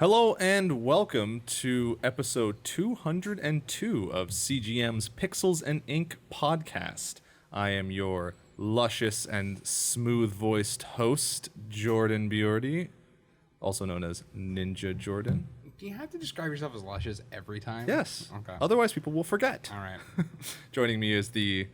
Hello and welcome to episode 202 of CGM's Pixels and Ink podcast. I am your luscious and smooth-voiced host, Jordan Biordi, also known as Ninja Jordan. Do you have to describe yourself as luscious every time? Yes. Okay. Otherwise, people will forget. All right. Joining me is the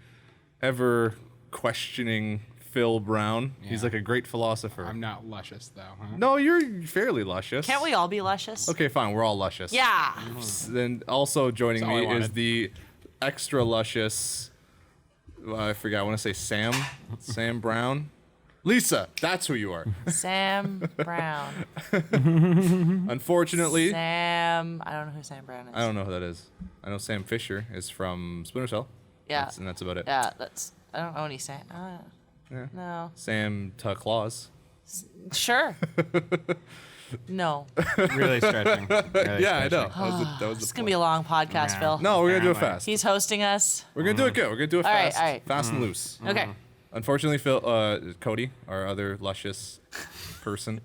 ever-questioning Phil Brown. Yeah. He's like a great philosopher. I'm not luscious, though, huh? No, you're fairly luscious. Can't we all be luscious? Okay, fine. We're all luscious. Yeah. Then also joining That's all I me is wanted. the extra luscious. I forgot. I want to say Sam Brown. Lisa, that's who you are. Sam Brown. Unfortunately, Sam. I don't know who Sam Brown is. I don't know who that is. I know Sam Fisher is from Splinter Cell. Yeah. And that's about it. Yeah, I don't know any Sam. Yeah. No. Sam Claus. Sure. No. Really stretching. Really Yeah, I know. stretching. That was It's the going to be a point. long podcast, Yeah. Phil. No, we're gonna do it Apparently. fast. He's hosting us. We're gonna do it good. We're gonna do it All right, fast. all right. Fast and loose. Okay. Unfortunately, Cody, our other luscious person,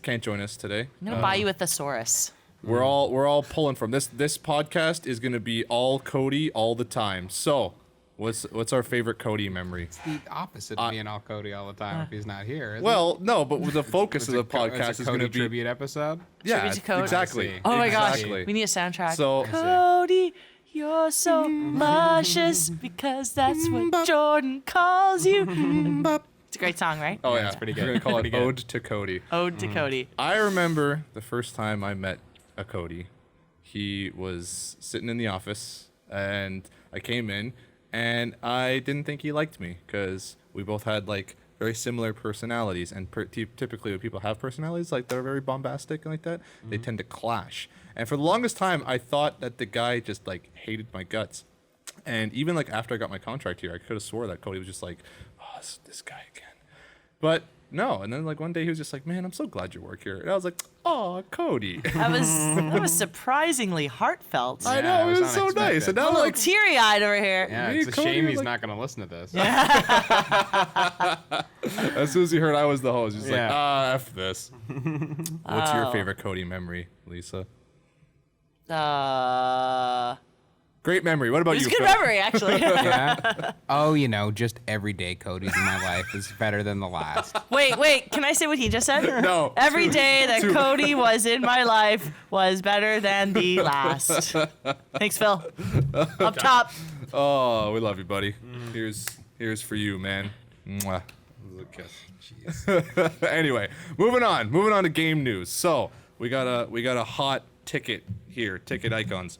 can't join us today. I'm going to buy you a thesaurus. We're all pulling from this. This podcast is gonna be all Cody all the time. So, what's our favorite Cody memory? The opposite of being all Cody all the time if he's not here. isn't Well, no, but the focus it? of the It's a podcast is Cody gonna be tribute episode. yeah, Tribute to Cody. exactly. I see. Oh my gosh. Exactly. We need a soundtrack. So Cody, you're so luscious because that's what Jordan calls you. It's a great song, right? oh yeah, it's pretty good. We're gonna call it Pretty good. Ode to Cody. Ode to Cody. I remember the first time I met a Cody. He was sitting in the office, and I came in, and I didn't think he liked me because we both had like very similar personalities, and typically when people have personalities like that are very bombastic and like that, they tend to clash. And for the longest time, I thought that the guy just like hated my guts. And even like after I got my contract here, I could have swore that Cody was just like, oh, this guy again. But no, and then like one day he was just like, man, I'm so glad you work here. And I was like, oh, Cody. That was surprisingly heartfelt. I Yeah, know, it it was was so nice. unexpected. And I'm now a little like, teary-eyed over here. Yeah, Me it's and a Cody shame are he's like- not going to listen to this. as soon as he heard I was the host, he's like, Yeah. F this. What's your favorite Cody memory, Lisa? Great memory. What about It's you, a good Phil? memory, actually. Yeah. Oh, just every day Cody's in my life is better than the last. Wait, can I say what he just said? No. Every day that Cody was in my life was better than the last. Thanks, Phil. Up top. Oh, we love you, buddy. Here's for you, man. Mwah. This is a kiss. Anyway, moving on to game news. So we got a hot ticket here, ticket icons.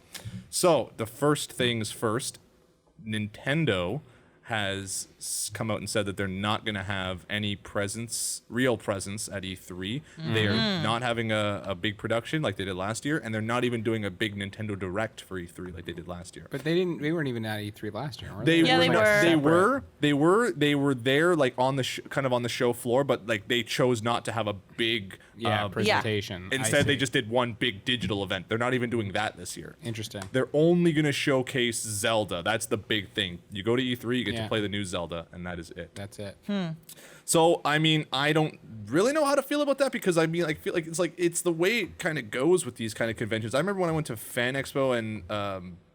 So the first things first, Nintendo has come out and said that they're not going to have any real presence at E3. They are not having a big production like they did last year, and they're not even doing a big Nintendo Direct for E3 like they did last year. But they weren't even at E3 last year, were They they? Yeah, were. they They were there like on the kind of on the show floor, but like they chose not to have a big presentation. I Instead, they see. just did one big digital event. They're not even doing that this year. Interesting. They're only going to showcase Zelda. That's the big thing. You go to E3, you get to Yeah. play the new Zelda, and that is it. That's it. So, I mean, I don't really know how to feel about that because I mean, I feel like it's the way it kind of goes with these kind of conventions. I remember when I went to Fan Expo and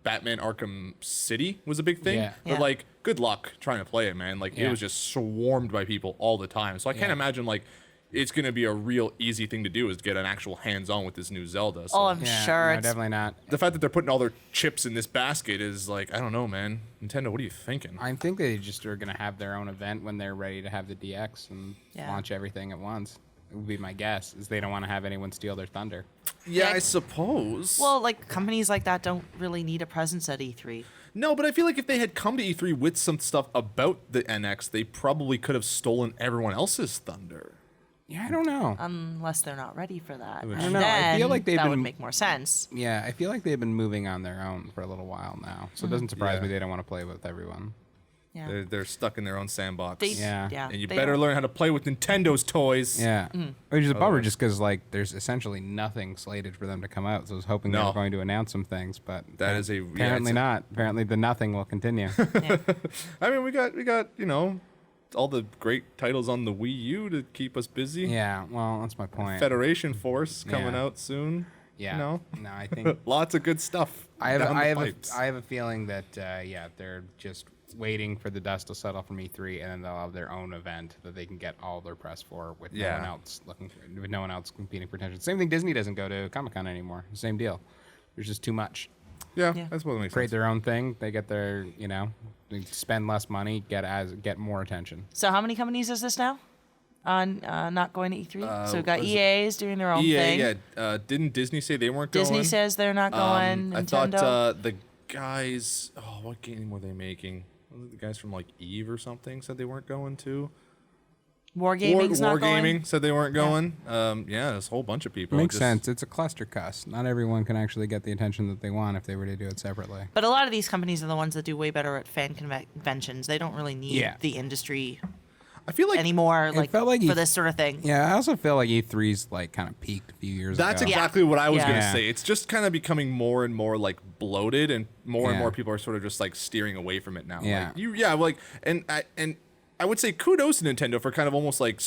Batman Arkham City was a big thing. Yeah. But Yeah. like, good luck trying to play it, man. Like, it Yeah. was just swarmed by people all the time. So I can't Yeah. imagine like it's gonna be a real easy thing to do is get an actual hands-on with this new Zelda. So Oh, I'm Yeah, sure no, it's definitely not. the fact that they're putting all their chips in this basket is like, I don't know, man. Nintendo, what are you thinking? I think they just are going to have their own event when they're ready to have the DX and Yeah. launch everything at once. It would be my guess, is they don't want to have anyone steal their thunder. Yeah, Yeah. I suppose. well, like companies like that don't really need a presence at E3. No, but I feel like if they had come to E3 with some stuff about the NX, they probably could have stolen everyone else's thunder. Yeah, I don't know. Unless they're not ready for that. I And don't know. I feel then like they've that would been- make more sense. Yeah, I feel like they've been moving on their own for a little while now. So it doesn't surprise Yeah. me they don't want to play with everyone. Yeah. They're stuck in their own sandbox. They, Yeah. yeah. And you they better don't- learn how to play with Nintendo's toys. Yeah. Which is a bummer Otherwise- just because, like, there's essentially nothing slated for them to come out. So I was hoping they No. were going to announce some things, but That is a- yeah, apparently it's a- not. Apparently the nothing will continue. Yeah. I mean, we got all the great titles on the Wii U to keep us busy. Yeah, well, that's my point. Federation Force coming Yeah. out soon. Yeah. No, No, I think lots of good stuff. I have down the I have pipes. I have a feeling that they're just waiting for the dust to settle from E3, and then they'll have their own event that they can get all their press for with no one Yeah. else with no one else competing for attention. Same thing. Disney doesn't go to Comic-Con anymore. Same deal. There's just too much. Yeah, Yeah. that's what makes Create sense. their own thing. They get their they spend less money, get more attention. So how many companies is this now? On not going to E3. So we've got was it- EA's doing their own EA, thing. yeah. Didn't Disney say they weren't Disney going? says they're not going. I Nintendo. thought the guys. Oh, what game were they making? Was it the guys from like Eve or something said they weren't going to? Wargaming's not going. Wargaming said they weren't going. Yeah, there's a whole bunch of people. Makes Just- sense. It's a cluster cuss. Not everyone can actually get the attention that they want if they were to do it separately. But a lot of these companies are the ones that do way better at fan conventions. They don't really need Yeah. the industry I feel like anymore, like, felt like for E- this sort of thing. Yeah, I also feel like E3's like kind of peaked a few years that's ago. exactly what I was Yeah. gonna Yeah. say. It's just kind of becoming more and more like bloated, and more Yeah. more people are sort of just like steering away from it now. Yeah. Like and I would say kudos to Nintendo for kind of almost like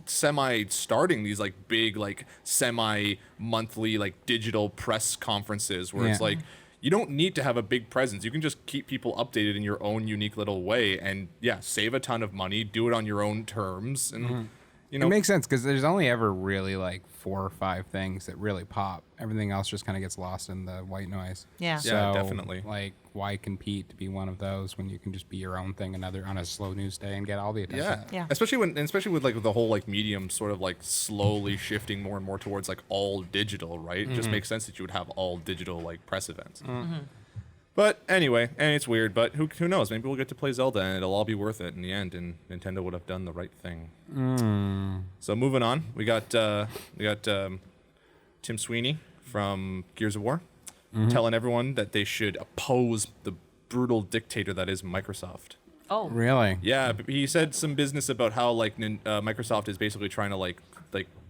semi starting these like big like semi monthly like digital press conferences where it's Yeah. like you don't need to have a big presence. You can just keep people updated in your own unique little way, and save a ton of money, do it on your own terms, and It makes sense because there's only ever really like 4 or 5 things that really pop. Everything else just kind of gets lost in the white noise. Yeah. So, Yeah, definitely. Like, why compete to be one of those when you can just be your own thing another on a slow news day and get all the attention? Yeah. Yeah. Especially with like the whole like medium sort of like slowly shifting more and more towards like all digital, right? It just makes sense that you would have all digital like press events. But anyway, and it's weird, but who knows? Maybe we'll get to play Zelda and it'll all be worth it in the end, and Nintendo would have done the right thing. So moving on, we got Tim Sweeney from Gears of War telling everyone that they should oppose the brutal dictator that is Microsoft. Oh, Really? Yeah, but he said some business about how like Microsoft is basically trying to like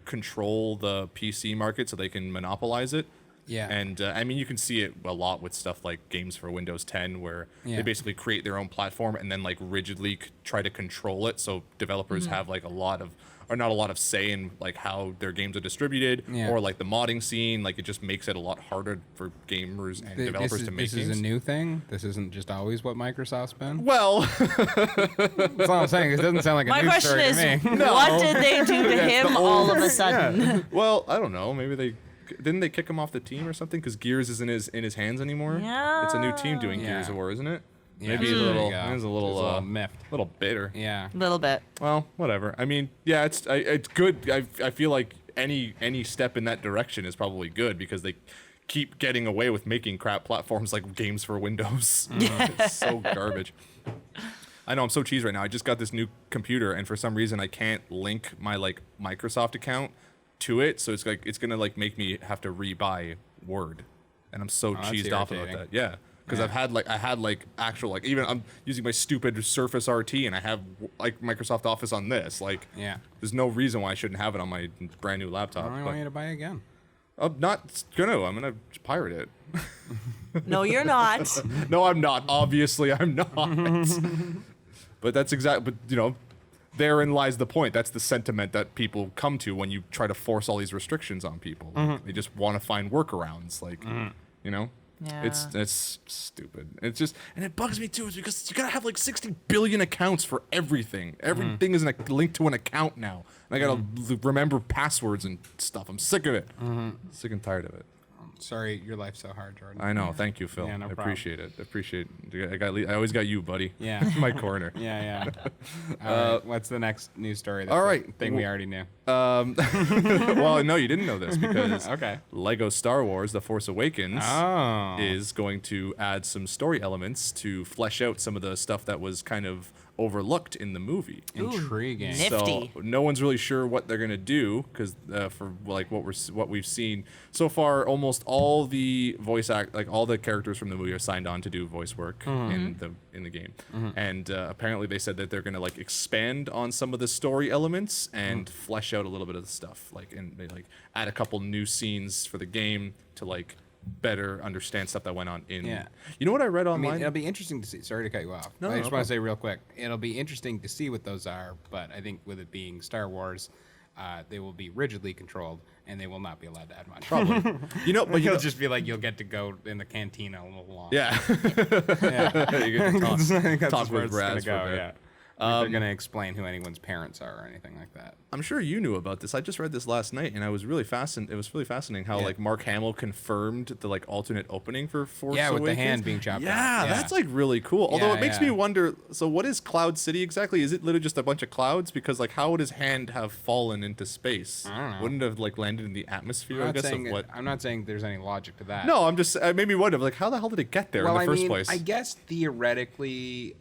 control the PC market so they can monopolize it. Yeah. And I mean, you can see it a lot with stuff like games for Windows 10, where Yeah. they basically create their own platform and then like rigidly try to control it. So developers have like not a lot of say in like how their games are distributed, Yeah. or like the modding scene. Like it just makes it a lot harder for gamers and developers to make this games. is a new thing. This isn't just always what Microsoft's been. Well, That's all I'm saying. It doesn't sound like a my news question story is, to me. what did they do to him all of a sudden? well, I don't know. Maybe didn't they kick him off the team or something? Because Gears isn't in his hands anymore. Yeah. It's a new team doing Yeah. Gears of War, isn't it? Yeah, Maybe there a you little. go. It's a little. Just a little miffed. Little bitter. Yeah. A little bit. Well, whatever. I mean, yeah, it's good. I feel like any step in that direction is probably good because they keep getting away with making crap platforms like games for Windows. It's so garbage. I know I'm so cheesed right now. I just got this new computer, and for some reason I can't link my like Microsoft account to it, so it's gonna like make me have to rebuy Word, and I'm so that's cheesed off about irritating. that. Yeah. Because Yeah. I had actual even I'm using my stupid Surface RT and I have like Microsoft Office on this. Like, Yeah. there's no reason why I shouldn't have it on my brand new laptop. I want you to buy again. I'm not gonna. I'm gonna pirate it. No, you're not. No, I'm not. Obviously, I'm not. But that's But therein lies the point. That's the sentiment that people come to when you try to force all these restrictions on people. Like, they just want to find workarounds. Like, Yeah. It's stupid. It's just, and it bugs me too, is because you gotta have like 60 billion accounts for everything. Everything is linked to an account now. And I gotta remember passwords and stuff. I'm sick of it. Sick and tired of it. Sorry, your life's so hard, Jordan. I know. Thank you, Phil. Yeah, no I problem. appreciate it. I always got you, buddy. Yeah. In my corner. Yeah, yeah. All right, what's the next news story? That's all a right. thing we already knew. Well, no, you didn't know this because Okay. Lego Star Wars: The Force Awakens Oh. is going to add some story elements to flesh out some of the stuff that was kind of overlooked in the movie. Intriguing. Nifty. So no one's really sure what they're gonna do because for like what we've seen so far, almost all the all the characters from the movie are signed on to do voice work in the game, and apparently they said that they're gonna like expand on some of the story elements and flesh out a little bit of the stuff, and they like add a couple new scenes for the game to like better understand stuff that went on in. Yeah. You know what I read I online? mean, it'll be interesting to see. Sorry to cut you off. No, I no, just no want to say real quick. It'll be interesting to see what those are, but I think with it being Star Wars, they will be rigidly controlled, and they will not be allowed to add much. Probably. You know, but You'll know, just be like, you'll get to go in the cantina a little long. yeah. Yeah. You get to talk, I think that's talk where with it's gonna Raz for go, a bit. yeah. Like they're going to explain who anyone's parents are or anything like that. I'm sure you knew about this. I just read this last night, and I was really fascinated. It was really fascinating how like Mark Hamill confirmed the like alternate opening for Force Awakens. With the hand being chopped off. Yeah, that's like really cool. Although it makes me wonder. So what is Cloud City exactly? Is it literally just a bunch of clouds? Because like, how would his hand have fallen into space? I don't know. Wouldn't it have like landed in the atmosphere? I guess of what. I'm not saying there's any logic to that. No, I'm just. It made me wonder. Like, how the hell did it get there in the first place? I guess theoretically,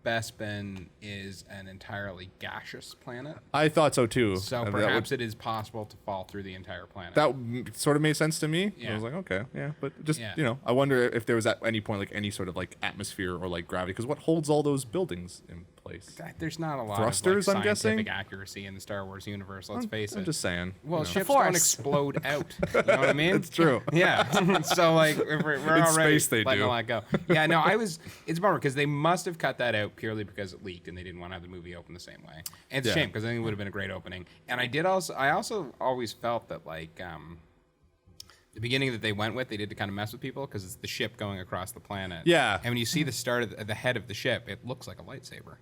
Bespin is an entirely gaseous planet. I thought so too. So perhaps it is possible to fall through the entire planet. That sort of made sense to me. Yeah. I was like, okay, yeah, but just I wonder if there was at any point like any sort of like atmosphere or like gravity, because what holds all those buildings in place? There's not a lot Thrusters, of I'm like, guessing? scientific accuracy in the Star Wars universe. Let's face it. I'm just saying. Well, you know. ships Force. don't explode out. You know what I mean? It's true. Yeah. So like we're already space they letting do. a lot go. Yeah. No, it's a bummer because they must have cut that out purely because it leaked and they didn't want to have the movie open the same way. And it's a shame because I think it would have been a great opening. And I also always felt that like the beginning that they went with, they did to kind of mess with people because it's the ship going across the planet. Yeah. And when you see the start of the head of the ship, it looks like a lightsaber.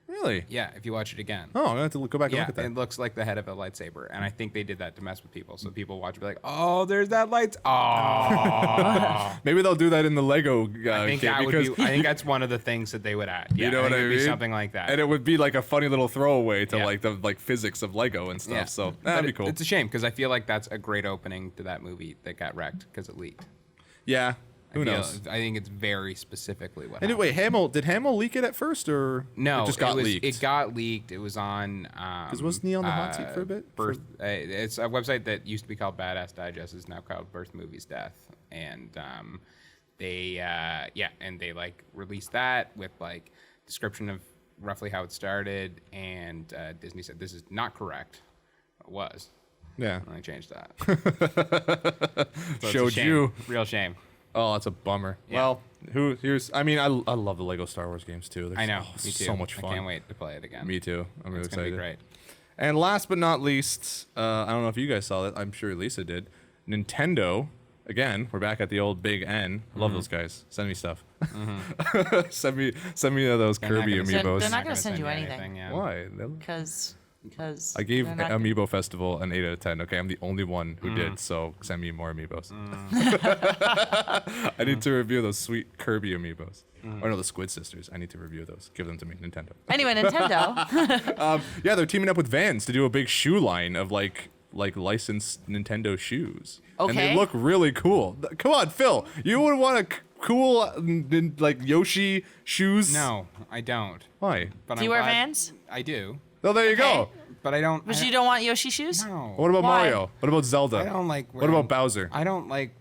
Really? Yeah, if you watch it again. Oh, I'm gonna have to go back and Yeah, look at that. it looks like the head of a lightsaber, and I think they did that to mess with people. So people watch and be like, "Oh, there's that light! Oh." Maybe they'll do that in the Lego I think kit that would because be. I think that's one of the things that they would add. Yeah, you know what I it would mean? be something like that. And it would be like a funny little throwaway to Yeah. like the like physics of Lego and stuff. yeah. So But that'd be cool. It's a shame because I feel like that's a great opening to that movie that got wrecked because it leaked. Yeah. Who knows? I think it's very specifically what. Anyway, did Hamill leak it at first, or No, it just got leaked? It got leaked. It was on. Because wasn't he on the hot seat for a bit? It's a website that used to be called Badass Digest. Is now called Birth Movies Death, and they like released that with like description of roughly how it started, and Disney said this is not correct. It was. Yeah. And they changed that. So it's a Showed shame. you. Real shame. Oh, that's a bummer. Yeah. Well, I mean, I love the Lego Star Wars games too. They're I know. Me too. So much fun. I can't wait to play it again. Me too. I'm really It's gonna excited. be great. And last but not least, I don't know if you guys saw that. I'm sure Lisa did. Nintendo. Again, we're back at the old Big N. I love those guys. Send me stuff. send me those They're not Kirby gonna send- amiibos. They're not gonna send you anything. yeah. Why? Because I gave they're not- Amiibo Festival an 8 out of 10. Okay, I'm the only one who did, so send me more amiibos. I need to review those sweet Kirby amiibos. Or no, the Squid Sisters. I need to review those. Give them to me, Nintendo. Anyway, Nintendo. Yeah, they're teaming up with Vans to do a big shoe line of like licensed Nintendo shoes. And they Okay. look really cool. Come on, Phil. You would want a cool like Yoshi shoes? No, I don't. Why? But Do you wear Vans? I do, Oh, there you go. but I don't. But you don't want Yoshi shoes? No. What about Why? Mario? What about Zelda? I don't like. What about Bowser? I don't like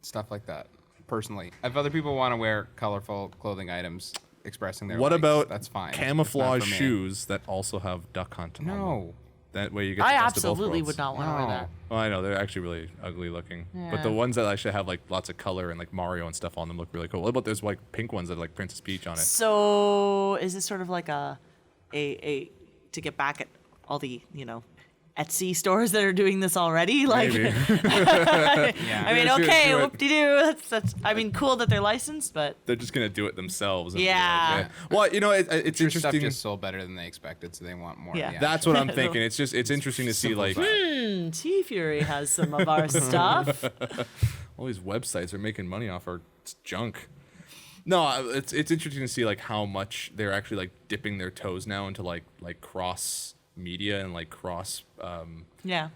stuff like that personally. If other people want to wear colorful clothing items expressing their What likes, about that's fine. camouflage It's not for me. shoes that also have duck hunt on them? No. That way you get the I best of both absolutely worlds. would not want to wear that. Oh, I know they're actually really ugly looking, but Yeah. the ones that actually have like lots of color and like Mario and stuff on them look really cool. What about those like pink ones that have like Princess Peach on it? So is this sort of like a to get back at all the Etsy stores that are doing this already? Like, Maybe. Yeah. I mean, Yeah, do okay, it. whoop-de-doo. That's. I mean, cool that they're licensed, but They're just gonna do it themselves. And be like, Yeah. eh. Well, it's Your stuff interesting. just sold better than they expected, so they want more. Yeah. Yeah. That's what I'm thinking. It's interesting to see like T Fury has some of our stuff. all these websites are making money off our junk. No, it's interesting to see like how much they're actually like dipping their toes now into like cross media and like cross Yeah,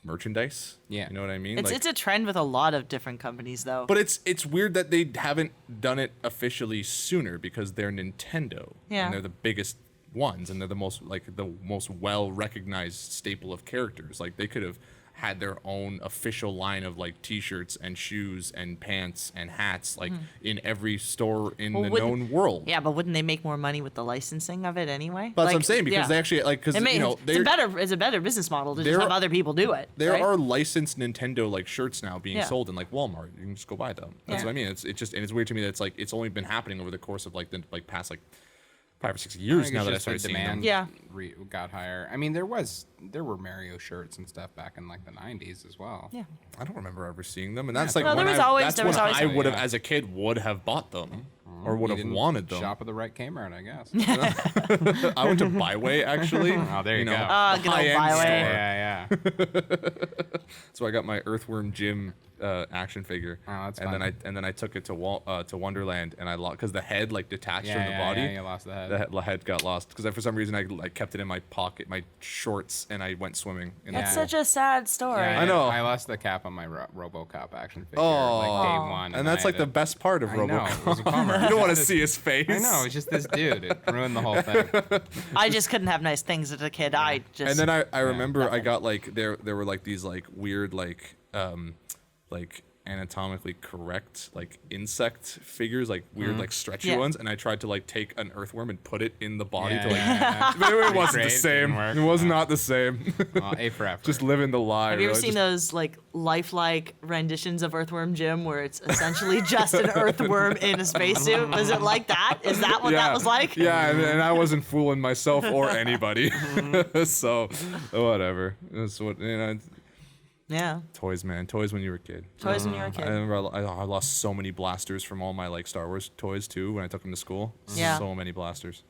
merchandise. Yeah. You know what I mean? it's a trend with a lot of different companies, though. But it's weird that they haven't done it officially sooner because they're Nintendo. Yeah. And they're the biggest ones and they're the most well recognized staple of characters. Like they could have had their own official line of like T-shirts and shoes and pants and hats, like in every store in the known world. Yeah, but wouldn't they make more money with the licensing of it anyway? But that's what I'm saying, because they actually like, because it's a better business model to just have other people do it. There right? are licensed Nintendo like shirts now being Yeah. sold in like Walmart. You can just go buy them. That's Yeah. what I mean. It's just, and it's weird to me that it's like it's only been happening over the course of like the past like 5 or 6 years now that I started seeing them. Yeah. Got higher. I mean, there were Mario shirts and stuff back in like the 90s as well. Yeah. I don't remember ever seeing them, and that's like No, when there was always- that's there when was always- I would have, Yeah. as a kid, would have bought them or would You have didn't wanted them. Shop at the right Kmart, I guess. I went to Byway actually. Oh, there you go. Good old high-end Byway. store. Yeah. So I got my Earthworm Jim action figure, Oh, that's and fun. then I took it to Wonderland, and I lost because the head like detached from the body. Yeah, you lost the head. The head got lost because for some reason I like kept it in my pocket, my shorts, and I went swimming. In That's the pool. such a sad story. I know. I lost the cap on my RoboCop action figure Oh, like day one. and that's like the best part of I know, RoboCop. it was a bummer. You don't want to see his face. I know, it's just this dude. It ruined the whole thing. I just couldn't have nice things as a kid. I just And then I remember I got like there were like these like weird like anatomically correct like insect figures, like weird like stretchy Yeah. ones, and I tried to like take an earthworm and put it in the body Yeah, to like yeah. but it wasn't the Recreate, same. didn't work. It was not the same. Well, A for effort. Just living the lie. Have you ever really. seen those like lifelike renditions of Earthworm Jim where it's essentially just an earthworm in a spacesuit? Was it like that? Is that what that was like? Yeah, and I wasn't fooling myself or anybody. So whatever. That's what Yeah. toys, man. Toys when you were a kid. Toys when you were a I kid. remember I lost so many blasters from all my like Star Wars toys too when I took them to school. Yeah. So many blasters.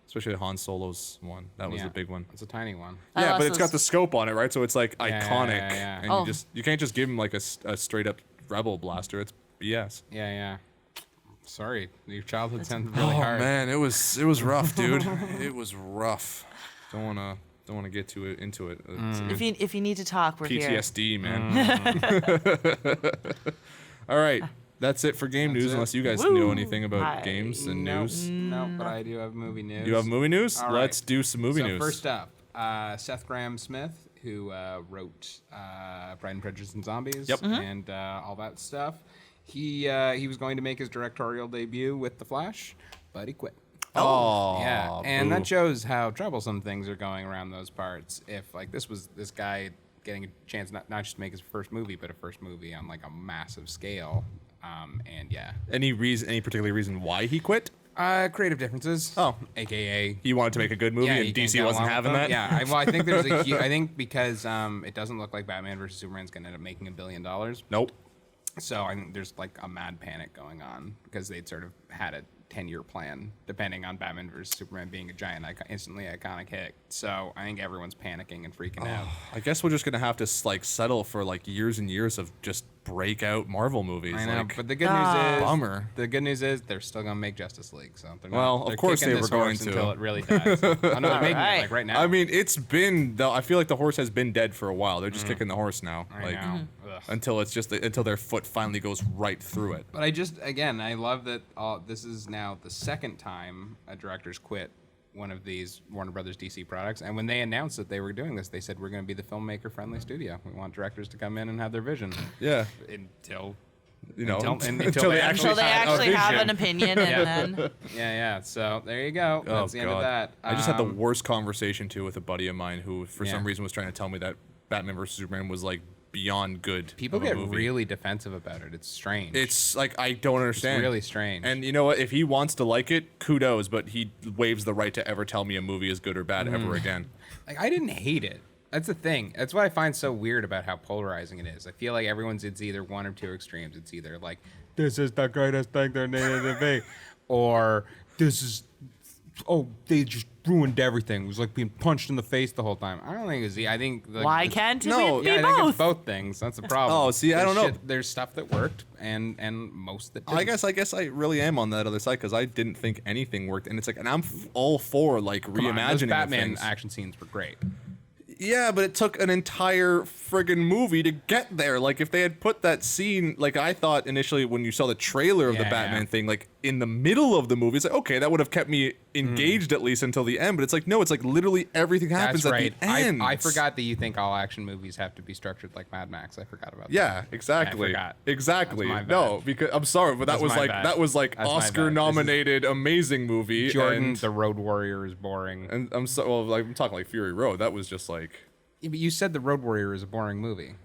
Especially Han Solo's one. That was Yeah. the big one. It's a tiny one. I Yeah, lost but it's got those- the scope on it, right? So it's like Yeah, iconic, yeah. and Oh. you can't just give him like a straight up rebel blaster. It's BS. Yeah. Sorry, your childhood sounds really Oh hard. man, it was rough, dude. It was rough. Don't wanna get into it. It's If you need to talk, we're here. PTSD, man. All right, that's it for game news. it. Unless you guys Woo. know anything about Hi. games and Nope, news. nope, but I do have movie news. You have movie news? All right. Let's do some movie so news. First up, Seth Grahame-Smith, who wrote Pride and Prejudice and Zombies Yep. and all that stuff. He was going to make his directorial debut with The Flash, but he quit. Oh, Yeah, and boo. that shows how troublesome things are going around those parts. If like this guy getting a chance not just to make his first movie, but a first movie on like a massive scale, and yeah, Any particular reason why he quit? creative differences. Oh. aka He wanted to make a good movie, yeah, and you can't DC get wasn't along having with that. them. Yeah, I think there's a I think because it doesn't look like Batman versus Superman's gonna end up making $1 billion. Nope. So I think there's like a mad panic going on because they'd sort of had a 10-year plan, depending on Batman vs Superman being a giant, instantly iconic hit. So I think everyone's panicking and freaking out. I guess we're just gonna have to like settle for like years and years of just breakout Marvel movies. I know, like, but the good news is, Bummer. The good news is they're still gonna make Justice League. So they're Well, not, of they're course kicking they this were going horse to. until it really dies. I know they're making Alright. it like right now. I mean, it's been though. I feel like the horse has been dead for a while. They're just kicking the horse now, I like know. Ugh. until their foot finally goes right through it. But I love that this is now the second time a director's quit one of these Warner Brothers DC products. And when they announced that they were doing this, they said, we're going to be the filmmaker-friendly studio. We want directors to come in and have their vision. Yeah, Until until they Until they had a actually have vision. an opinion, and then Yeah. So there you go. Oh That's the end of that. I just had the worst conversation too with a buddy of mine who, for some Yeah. reason, was trying to tell me that Batman vs Superman was like beyond good. People of a get movie. really defensive about it. It's strange. It's like I don't understand. really strange. And you know what? If he wants to like it, kudos. But he waives the right to ever tell me a movie is good or bad ever again. like I didn't hate it. That's the thing. That's what I find so weird about how polarizing it is. I feel like it's either one or two extremes. It's either like this is the greatest thing there needed to be, or this is they just ruined everything. It was like being punched in the face the whole time. I don't think it's I think why can't No, it be I think it's both? both things. That's the problem. Oh, see, I don't know. There's stuff that worked and most that didn't. I guess I really am on that other side because I didn't think anything worked, and it's like, and I'm all for like Come on, those reimagining of Batman things. action scenes were great. Yeah, but it took an entire friggin' movie to get there. Like, if they had put that scene, like, I thought initially when you saw the trailer of the Batman thing, like, in the middle of the movie, it's like, okay, that would have kept me engaged at least until the end. But it's like, no, it's like literally everything happens That's right. at the end. I forgot that you think all action movies have to be structured like Mad Max. I forgot about that. Yeah, exactly. I forgot. Exactly. That's my bad. No, because I'm sorry, but That's that was my like bad. that was like That's my bad. Oscar nominated amazing movie. Jordan, and, the Road Warrior is boring. and I'm so well, like I'm talking like Fury Road. That was just like Yeah, but you said the Road Warrior is a boring movie.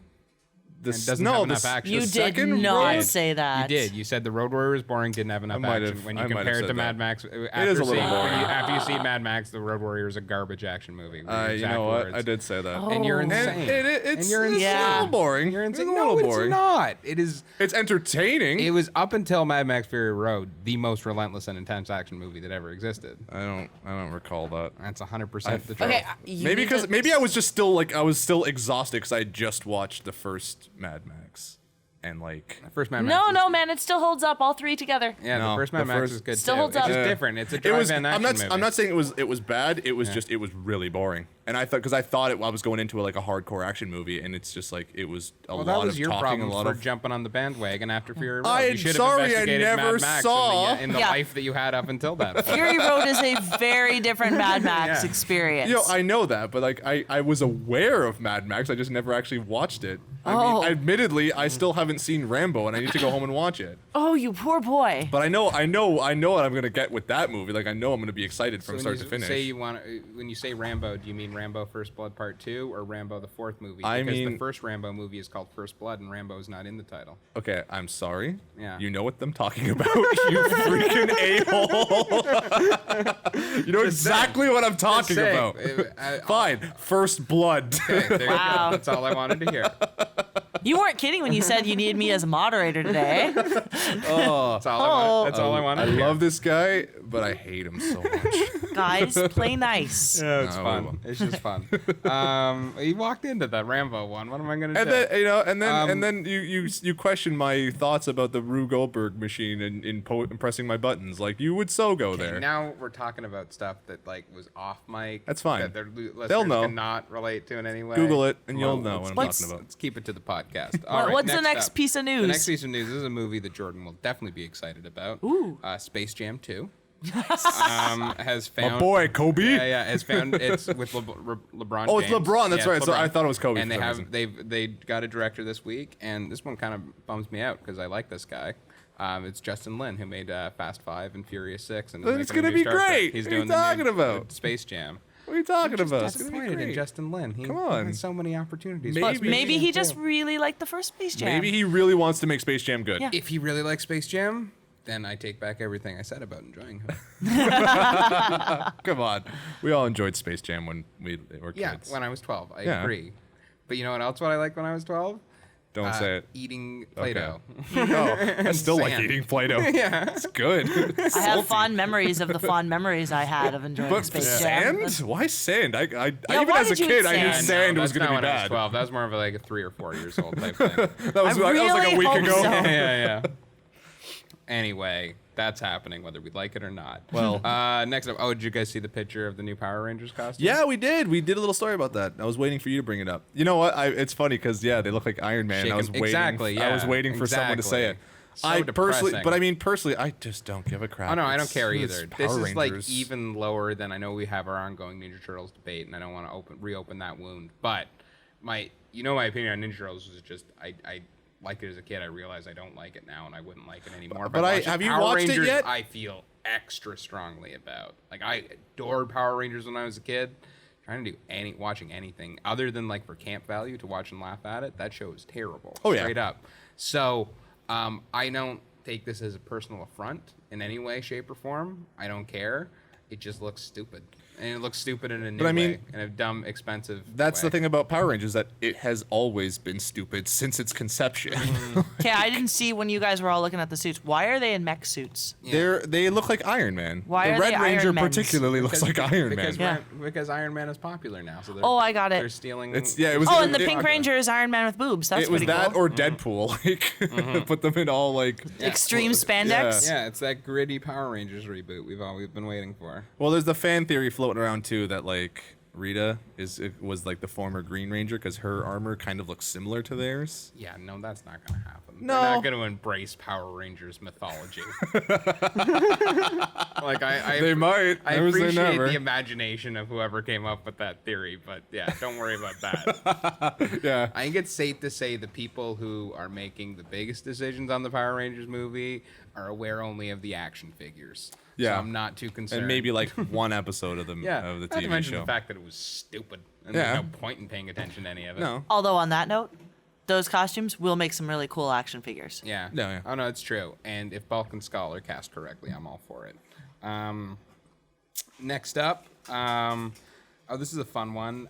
this. doesn't No, have enough this, action. You the did second not Road- say that. You did. You said the Road Warrior is boring, didn't have enough might action. have- When I you might have compare it to said Mad that. Max, is a little boring. After you see Mad Max, the Road Warrior is a garbage action movie. were your You exact know what? words. I did say that. Oh. And you're And insane. it's, and you're it's insane. a little boring. You're insane. It's a No, little it's boring. not. It is. It's entertaining. It was up until Mad Max Fury Road the most relentless and intense action movie that ever existed. I don't recall that. That's 100% the truth. Okay, you Maybe need because to- maybe I was just still like I was still exhausted because I just watched the first Mad Max, and like The first Mad Max. No, is- no, man, it still holds up. All three together. Yeah, No, the first the Mad Max first- is good Still too. holds It's up. just Yeah. different. It's a it was. drive-in action movie. I'm not saying it was bad. It was just it was really boring. And I thought because I thought I was going into like a hardcore action movie, and it's just like it was a Well, lot that was of your talking, problem a lot for of. jumping on the bandwagon after Fury Road. I'm You should have sorry, I investigated never Mad Max saw. in the Yeah. life that you had up until that point. Fury Road is a very different Mad Max Yeah. experience. I know that, but like I was aware of Mad Max. I just never actually watched it. I Oh. mean, admittedly, I still haven't seen Rambo, and I need to go home and watch it. Oh, you poor boy. But I know what I'm gonna get with that movie. Like I know I'm gonna be excited from So start when to you finish. say you want, when you say Rambo, do you mean Rambo First Blood Part 2 or Rambo the fourth movie? I Because the mean- first Rambo movie is called First Blood, and Rambo is not in the title. Okay, I'm sorry. Yeah. You know what I'm talking about, you freaking a-hole. You know exactly what I'm talking saying. about. Fine. First Blood. Okay, there you Wow. go. That's all I wanted to hear. You weren't kidding when you said you needed me as a moderator today. That's all, that's all I wanted I to hear. love this guy, but I hate him so much. Guys, play nice. Yeah, it's No, we fun. won't. It's just fun. You walked into that Rambo one. What am I gonna And say? then and then you question my thoughts about the Rue Goldberg machine and in pressing my buttons. Like you would so go there. Now we're talking about stuff that like was off mic. That's fine. That their listeners They'll know. cannot relate to in any way. Google it and you'll Well, know what I'm let's- talking about. Let's keep it to the podcast. All right, What's the next up. piece of news? The next piece of news is a movie that Jordan will definitely be excited about. Ooh. Space Jam 2. Has found My boy Kobe. Yeah, has found it's with LeBron. Oh, it's James. LeBron, that's Yeah, right. it's So LeBron. I thought it was Kobe And for they some reason. they got a director this week, and this one kind of bums me out because I like this guy. It's Justin Lin who made Fast 5 and Furious 6, and is Then it's making a gonna new be Star Trek. great. He's What are you doing the new talking about? Space Jam. What are you talking about? It's That's gonna be disappointed in great. Justin Lin. He Come on. has so many opportunities. Maybe- Plus, Space Maybe Jam he 2. just really liked the first Space Jam. Maybe he really wants to make Space Jam good. Yeah. If he really likes Space Jam, then I take back everything I said about enjoying him. Come on. We all enjoyed Space Jam when we were Yeah, kids. when I was 12. I Yeah. agree. But you know what else what I liked when I was 12? Don't say it. Eating Play-Doh. Oh, I still like Sand. eating Play-Doh. Yeah. It's good. I have fond memories of the fond memories I had of enjoying But Space Jam. sand? Why sand? I Yeah, even why as a did you kid, eat I knew sand? sand was that's going to not be when I was bad. 12. That was more of like a 3 or 4 years old type thing. That was like a really week hope ago. so. yeah. Anyway, that's happening whether we like it or not. Well. Next up, did you guys see the picture of the new Power Rangers costume? Yeah, we did. We did a little story about that. I was waiting for you to bring it up. You know what? It's funny because they look like Iron Man. Shake I was 'em. waiting. Exactly, I was yeah, waiting for someone to say it. exactly. So depressing. But I mean personally, I just don't give a crap. Oh no, I don't It's- care it's either. Power This is like Rangers. even lower than I know we have our ongoing Ninja Turtles debate, and I don't want to reopen that wound. But my opinion on Ninja Turtles is just I liked it as a kid. I realize I don't like it now, and I wouldn't like it anymore. But watching have you Power watched it Rangers, yet? I feel extra strongly about. Like I adored Power Rangers when I was a kid. Trying to do watching anything other than like for camp value to watch and laugh at it. That show is terrible. Oh, yeah. Straight up. So I don't take this as a personal affront in any way, shape, or form. I don't care. It just looks stupid. And it looks stupid in a new I mean, way, in a dumb, expensive That's way. the thing about Power Rangers, that it has always been stupid since its conception. Okay, I didn't see when you guys were all looking at the suits. Why are they in mech suits? They look like Iron Man. Why the are Red they Ranger Iron Mans? particularly looks like Iron Man. Yeah. Because Iron Man is popular now. So Oh, I got it. They're stealing. It was. Oh, and the it- Pink Ranger is Iron Man with boobs. That's It was pretty that cool. or Deadpool. Like put them in all like. Extreme spandex. Yeah, it's that gritty Power Rangers reboot we've been waiting for. Well, there's the fan theory floating around too that like Rita was like the former Green Ranger because her armor kind of looks similar to theirs. Yeah, no, that's not going to happen. No. They're not going to embrace Power Rangers mythology. Like They might. I Never say appreciate never. the imagination of whoever came up with that theory, but yeah, don't worry about that. Yeah. I think it's safe to say the people who are making the biggest decisions on the Power Rangers movie are aware only of the action figures. Yeah. So I'm not too concerned. And maybe like one episode of the yeah, of the not to TV mention show. the fact that it was stupid and Yeah. there's no point in paying attention to any of it. No. Although on that note, those costumes will make some really cool action figures. Yeah. No, yeah. Oh no, it's true. And if Bulk and Skull are cast correctly, I'm all for it. Next up, this is a fun one.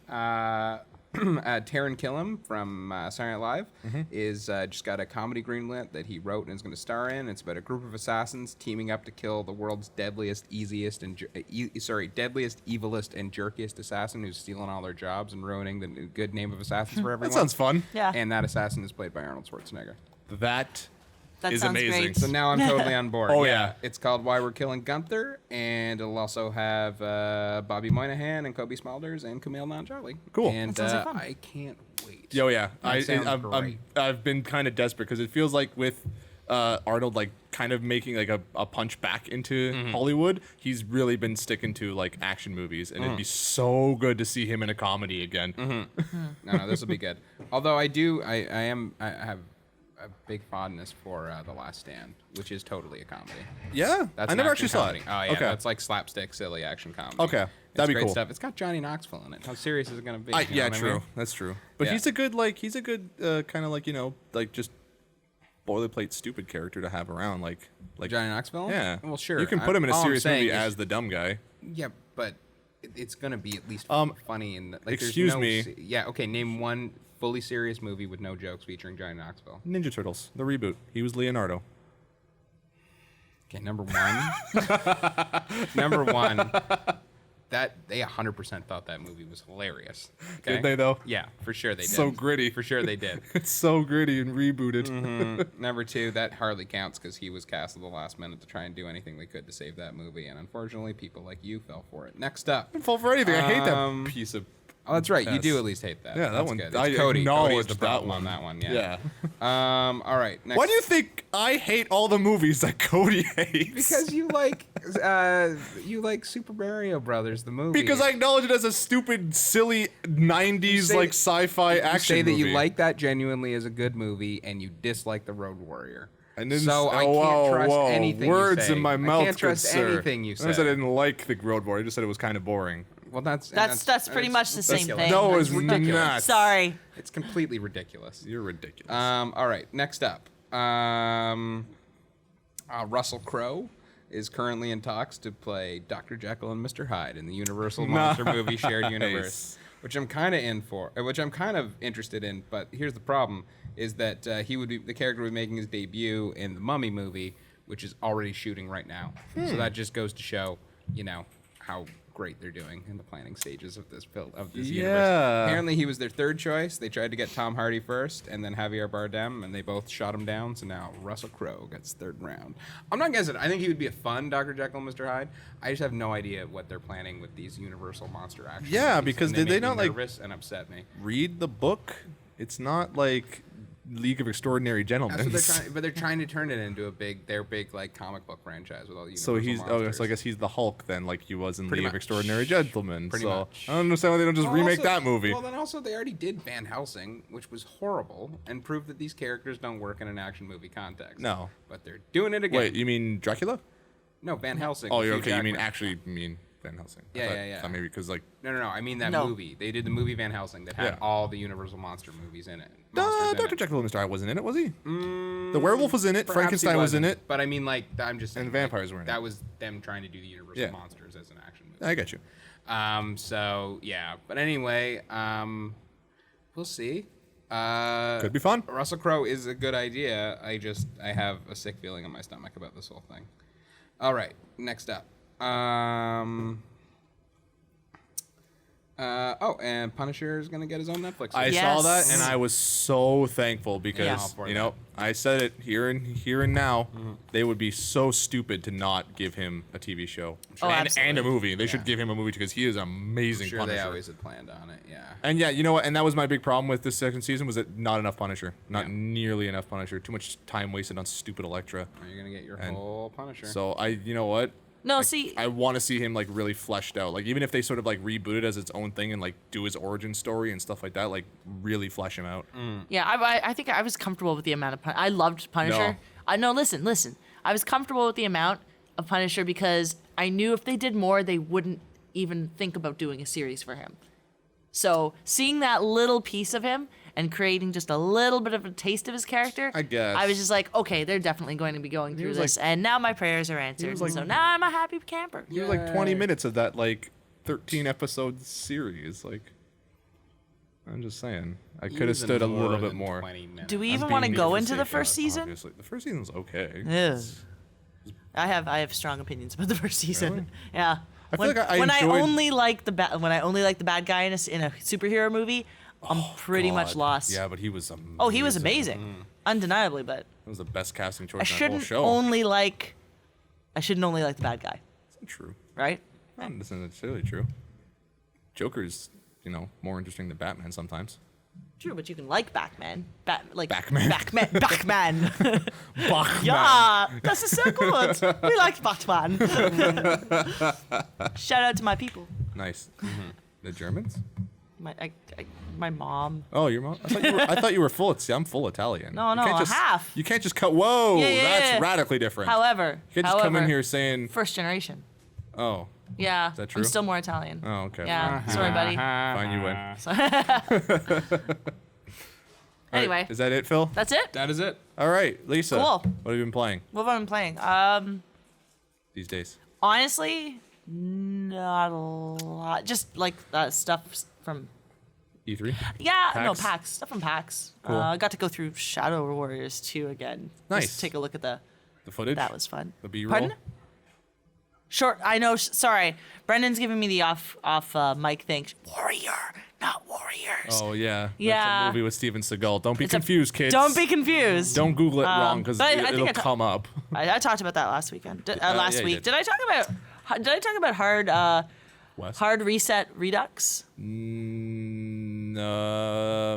Taron Killam from Saturday Night Live is just got a comedy greenlit that he wrote and is going to star in. It's about a group of assassins teaming up to kill the world's deadliest, evilest, and jerkiest assassin who's stealing all their jobs and ruining the good name of assassins for everyone. That sounds fun. Yeah. And that assassin is played by Arnold Schwarzenegger. That That is sounds amazing. great. So now I'm totally on board. Oh, yeah. It's called Why We're Killing Gunther, and it'll also have Bobby Moynihan and Kobe Smulders and Kumail Nanjiani. Cool. And That sounds like fun. I can't wait. Yo, yeah. Sounds great. I've been kind of desperate because it feels like with Arnold like kind of making like a punch back into Hollywood, he's really been sticking to like action movies, and it'd be so good to see him in a comedy again. No, this will be good. Although I have a big fondness for The Last Stand, which is totally a comedy. Yeah, That's I an never action actually saw comedy. it. Oh yeah, Okay. that's like slapstick, silly action comedy. Okay, It's that'd be great cool. stuff. It's got Johnny Knoxville in it. How serious is it going to be? You know Yeah, what I true. mean? That's true. But Yeah. he's a good kind of like like just boilerplate stupid character to have around. Like Johnny Knoxville? Yeah. Well, sure. You can put him in a all I'm serious saying movie is- as the dumb guy. Yeah, but it's gonna be at least funny. And like, excuse there's no me. Yeah, okay. Name one fully serious movie with no jokes featuring Johnny Knoxville. Ninja Turtles, the reboot. He was Leonardo. Okay, number one. Number one. That they 100% thought that movie was hilarious. Okay? Did they though? Yeah, for sure they did. So gritty. For sure they did. It's so gritty and rebooted. Number two, that hardly counts because he was cast at the last minute to try and do anything they could to save that movie, and unfortunately, people like you fell for it. Next up. I fall for anything. I hate that piece of. Oh, that's right. You Yes. do at least hate that. Yeah, that That's one. Good. It's I Cody. acknowledged Cody's the that problem one. on that one. Yeah. All right. Next. Why do you think I hate all the movies that Cody hates? Because you like Super Mario Brothers, the movie. Because I acknowledge it as a stupid, silly '90s say- like sci-fi you action say that movie. you like that genuinely as a good movie, and you dislike the Road Warrior. And then, so I can't whoa, trust whoa, anything words you say. in my mouth. I can't trust good sir. anything you I never say. said I didn't like the Road Warrior. I just said it was kind of boring. Well, that's pretty much the same ridiculous. thing. No, That's it's ridiculous. not. Sorry. It's completely ridiculous. You're ridiculous. All right, next up. Russell Crowe is currently in talks to play Dr. Jekyll and Mr. Hyde in the Universal Monster movie Shared Universe, which I'm kind of interested in. But here's the problem: is that the character would be making his debut in the Mummy movie, which is already shooting right now. So that just goes to show, how great they're doing in the planning stages of this universe. Yeah. Apparently he was their third choice. They tried to get Tom Hardy first and then Javier Bardem, and they both shot him down. So now Russell Crowe gets third round. I'm not guessing. I think he would be a fun Dr. Jekyll and Mr. Hyde. I just have no idea what they're planning with these Universal monster action Yeah, movies, because and did they make me not, like- nervous and upset me? Read the book. It's not like League of Extraordinary Gentlemen. That's what they're trying to turn it into their big like comic book franchise with all the So Universal so I monsters. guess he's the Hulk then, like he was in Pretty League of much. Extraordinary Gentlemen. Pretty so much. I don't understand why they don't just Well, remake also- that movie. Well, then also they already did Van Helsing, which was horrible, and proved that these characters don't work in an action movie context. No. But they're doing it again. Wait, you mean Dracula? No, Van Helsing. Oh, with you're Hugh okay. You mean Jackman. Van Helsing? I Yeah, thought- yeah, yeah. thought maybe because like No, I mean that No. movie. They did the movie Van Helsing that had Yeah. all the Universal monster movies in it. Monsters in Dr. it. Jekyll and Mr. Hyde wasn't in it, was he? The werewolf was in it. Perhaps he Frankenstein was in wasn't, it. But I mean, like, I'm just saying. And the vampires were in it. That was them trying to do the Universal Yeah. monsters as an action movie. I get you. So yeah, but anyway, we'll see. Could be fun. Russell Crowe is a good idea. I have a sick feeling in my stomach about this whole thing. All right, next up. And Punisher is gonna get his own Netflix. I series. saw that Yes. and I was so thankful because for you that. know I said it here and now. They would be so stupid to not give him a TV show Oh, and a absolutely. movie. They should give him a movie because he is an amazing sure Punisher. they always had planned on it. Yeah. And yeah, you know what? And that was my big problem with this second season was that not enough Punisher, not Yeah. nearly enough Punisher. Too much time wasted on stupid Elektra. Now you're gonna get your And whole Punisher. So you know what? No, see, I want to see him like really fleshed out. Like even if they sort of like reboot it as its own thing and like do his origin story and stuff like that, like really flesh him out. yeah, I think I was comfortable with the amount of I loved Punisher. No. Listen. I was comfortable with the amount of Punisher because I knew if they did more, they wouldn't even think about doing a series for him. So seeing that little piece of him and creating just a little bit of a taste of his character, I guess. I was just like, okay, they're definitely going to be going through was this, and now my prayers are answered. was And like- so now I'm a happy camper. It was like 20 minutes of that like 13 episode series. Like I'm just saying, I could have Even stood a more little bit than more. 20 minutes. Do we I'm even being want to mean go for into the sake, first season? Obviously. The first season's okay. Ugh. I have strong opinions about the first season. Really? Yeah. I feel like I when enjoyed- I only like the bad guy in a superhero movie, I'm pretty much God. lost. Yeah, but he was amazing. Oh, he was amazing, undeniably. But That was the best casting choice I in that whole shouldn't show. only like the bad guy, It's not true. right? Not necessarily true. Joker's, more interesting than Batman sometimes. True, but you can like Batman. Batman. Batman. Batman. Bachman. Yeah, das ist sehr gut. We like Batman. Shout out to my people. Nice. The Germans? My mom. Oh, your mom? I thought you were full. See, I'm full Italian. No, You can't just, half. You can't just cut. Whoa, Yeah, that's yeah. radically different. However, you can't just come in here saying, first generation. "Oh, Yeah, that I'm true? still more Italian. oh, okay." Yeah, sorry, buddy. Fine, you win. All right, Anyway, is that it, Phil? that's it. That is it. All right, Lisa. Cool. What have you been playing What have I been playing? these days? Honestly, not a lot. Just like stuff from E3. no PAX? PAX stuff from PAX. Cool. I got to go through Shadow Warriors 2 again. Nice. Just take a look at The footage. that was fun. The B-roll. Pardon? Short. I know. Sorry, Brendan's giving me the off mic thing. Warrior, not warriors. Oh yeah. That's Yeah. a movie with Steven Seagal. Don't be It's a- confused, kids. Don't be confused. Don't Google it wrong because but I think it'll I ta- come up. I talked about that last weekend. yeah, Last you week. did. Did I talk about Wes? hard reset redux?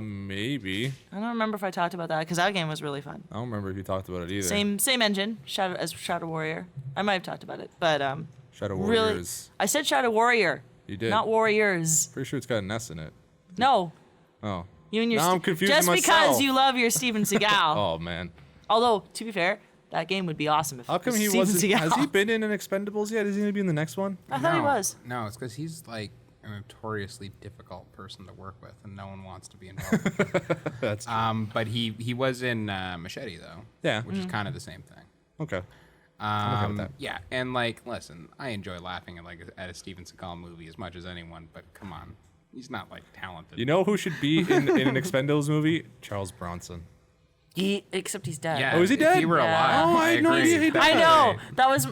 Maybe. I don't remember if I talked about that because that game was really fun. I don't remember if you talked about it either. Same engine, Shadow Warrior. I might have talked about it, but Shadow really, Warriors. I said Shadow Warrior. You did. Not Warriors. Pretty sure it's got an S in it. No, Oh. you and your. Now I'm confusing just because myself. you love your Steven Seagal. Oh man. Although to be fair, that game would be awesome if. How come it was he Steven wasn't? Seagal. Has he been in an Expendables yet? Is he gonna be in the next one? I thought he was. No, it's because he's like a notoriously difficult person to work with, and no one wants to be involved. with him. That's But he was in Machete though. Yeah. Which is kind of the same thing. okay. okay with that. Yeah, and like, listen, I enjoy laughing at a Steven Seagal movie as much as anyone, but come on, he's not like talented. You know who should be in an Expendables movie? Charles Bronson. Except he's dead. Yeah, Oh, is he if dead? he were Yeah. alive, Oh, I had no agree. idea he I died. know.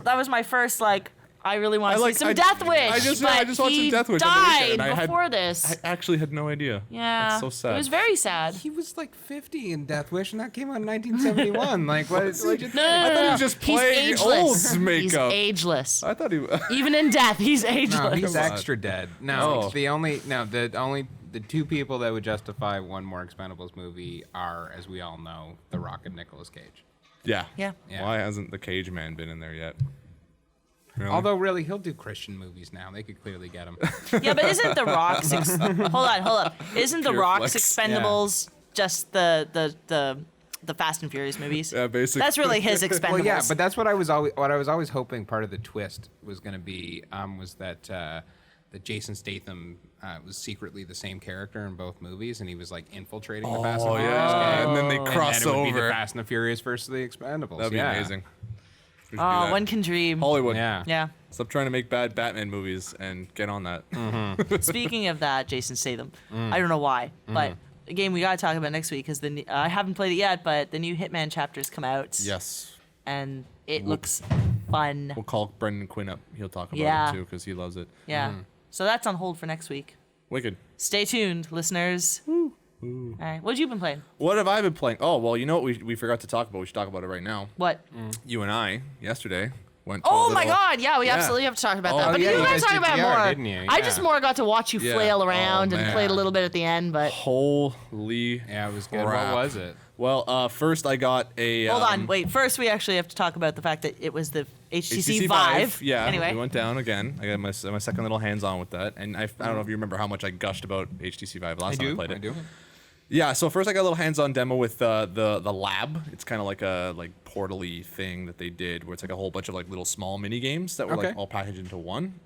That was my first like. I really want to see some Death Wish. I just watched some he Death Wish on the weekend, died and I before this. I actually had no idea. Yeah. That's so sad. It was very sad. He was like 50 in Death Wish, and that came out in 1971. Like, what? No, I thought he was just He's playing ageless. old makeup. He's ageless. I thought he. Even in death, he's ageless. No, he's Come on. extra dead. No, Oh. the two people that would justify one more Expendables movie are, as we all know, The Rock and Nicolas Cage. Yeah. Yeah. Yeah. Why hasn't the Cage Man been in there yet? Really? Although, really, he'll do Christian movies now. They could clearly get him. Yeah, but isn't the Rock's hold on. Isn't the Pure Rock's flex. Expendables just the Fast and Furious movies? Yeah, basically. That's really his Expendables. Well, yeah, but that's what I was always hoping. Part of the twist was going to be was that Jason Statham was secretly the same character in both movies, and he was like infiltrating the Fast and Furious yeah, gang. and then they And cross then it would be the over. Fast and the Furious versus the Expendables. That'd be yeah. amazing. We should do Oh, that. one can dream. Hollywood. Yeah. Yeah. Stop trying to make bad Batman movies and get on that. Speaking of that, Jason Statham. I don't know why, but a game we gotta talk about next week because I haven't played it yet, but the new Hitman chapters come out. Yes. And it looks fun. We'll call Brendan Quinn up. He'll talk about Yeah. it too because he loves it. Yeah. So that's on hold for next week. Wicked. Stay tuned, listeners. All right, what have you been playing? What have I been playing? Oh, well, you know what we forgot to talk about? We should talk about it right now. What? You and I, yesterday, went to a Oh my little- God! Yeah, we absolutely have to talk about that. Oh, But yeah, you you guys guys talk did about it VR, more. didn't you? I just Yeah. more got to watch you Yeah. flail around Oh, and man. played a little bit at the end. But Holy Yeah, it was good. crap. What was it? Well, first I got a... hold on, wait. First, we actually have to talk about the fact that it was the HTC Vive. Yeah, Anyway. we went down again. I got my second little hands-on with that. And I don't know if you remember how much I gushed about HTC Vive last time I played it. I do. Yeah, so first I got a little hands-on demo with the lab. It's kind of like a portal-y thing that they did, where it's like a whole bunch of like little small mini games that were Okay. like all packaged into one.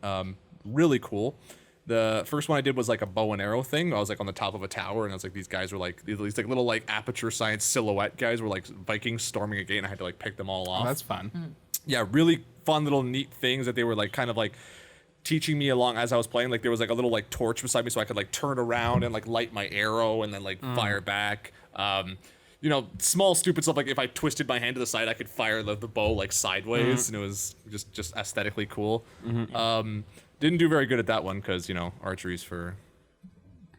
Really cool. The first one I did was like a bow and arrow thing. I was like on the top of a tower, and I was like, these guys were like these like little like aperture science silhouette guys were like Vikings storming a gate, and I had to like pick them all off. Oh, that's fun. Yeah, really fun little neat things that they were like kind of like teaching me along as I was playing. Like there was like a little like torch beside me, so I could like turn around and like light my arrow and then like fire back. You know, small stupid stuff like if I twisted my hand to the side, I could fire the bow like sideways, and it was just aesthetically cool. Didn't do very good at that one because you know archery's for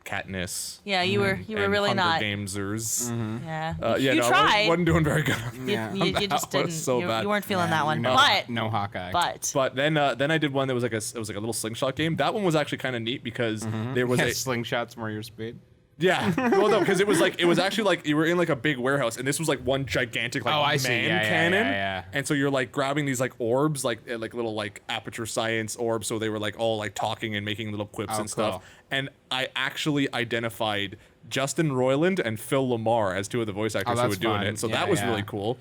Katniss. Yeah, you were and really Hunger not. Gamesers. Yeah, Yeah, you no, I tried. wasn't doing very good. You just That didn't. was so you, bad. you weren't feeling that one. No, But no Hawkeye. But then I did one that was like it was like a little slingshot game. That one was actually kind of neat because there was yeah, a slingshots more your speed. yeah. Well, no, because it was actually like you were in like a big warehouse, and this was like one gigantic like Oh, I man see. Yeah, yeah, cannon. yeah. And so you're like grabbing these like orbs, like little like aperture science orbs. So they were like all like talking and making little quips Oh, and stuff. cool. And I actually identified Justin Roiland and Phil Lamar as two of the voice actors who that's were doing fun. it. So Yeah, that was yeah. really cool.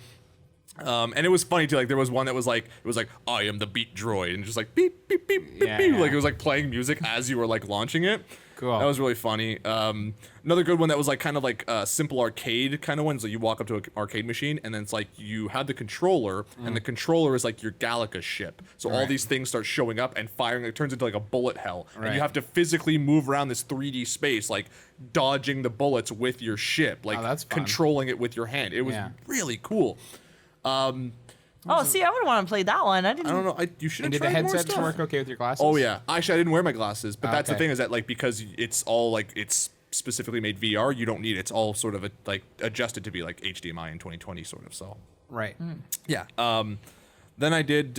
And it was funny too. Like there was one that was like it was like I am the beat droid, and just like beep beep beep beep Yeah, beep. yeah. Like it was like playing music as you were like launching it. Cool. That was really funny. Another good one that was like kind of like a simple arcade kind of one. So you walk up to an arcade machine, and then it's like you have the controller, and the controller is like your Galaga ship. So all Right. these things start showing up and firing. It turns into like a bullet hell, and Right. you have to physically move around this 3D space, like dodging the bullets with your ship, like that's fun. controlling it with your hand. It was Yeah. really cool. oh, see, I would want to play that one. I didn't. I don't know. You should And have did the tried more headsets stuff. work okay with your glasses? Oh yeah, actually I didn't wear my glasses, but Oh, that's the okay. thing is that like because it's all like it's specifically made VR, you don't need it. It's all sort of like adjusted to be like HDMI in 2020 sort of. So Right. yeah. Then I did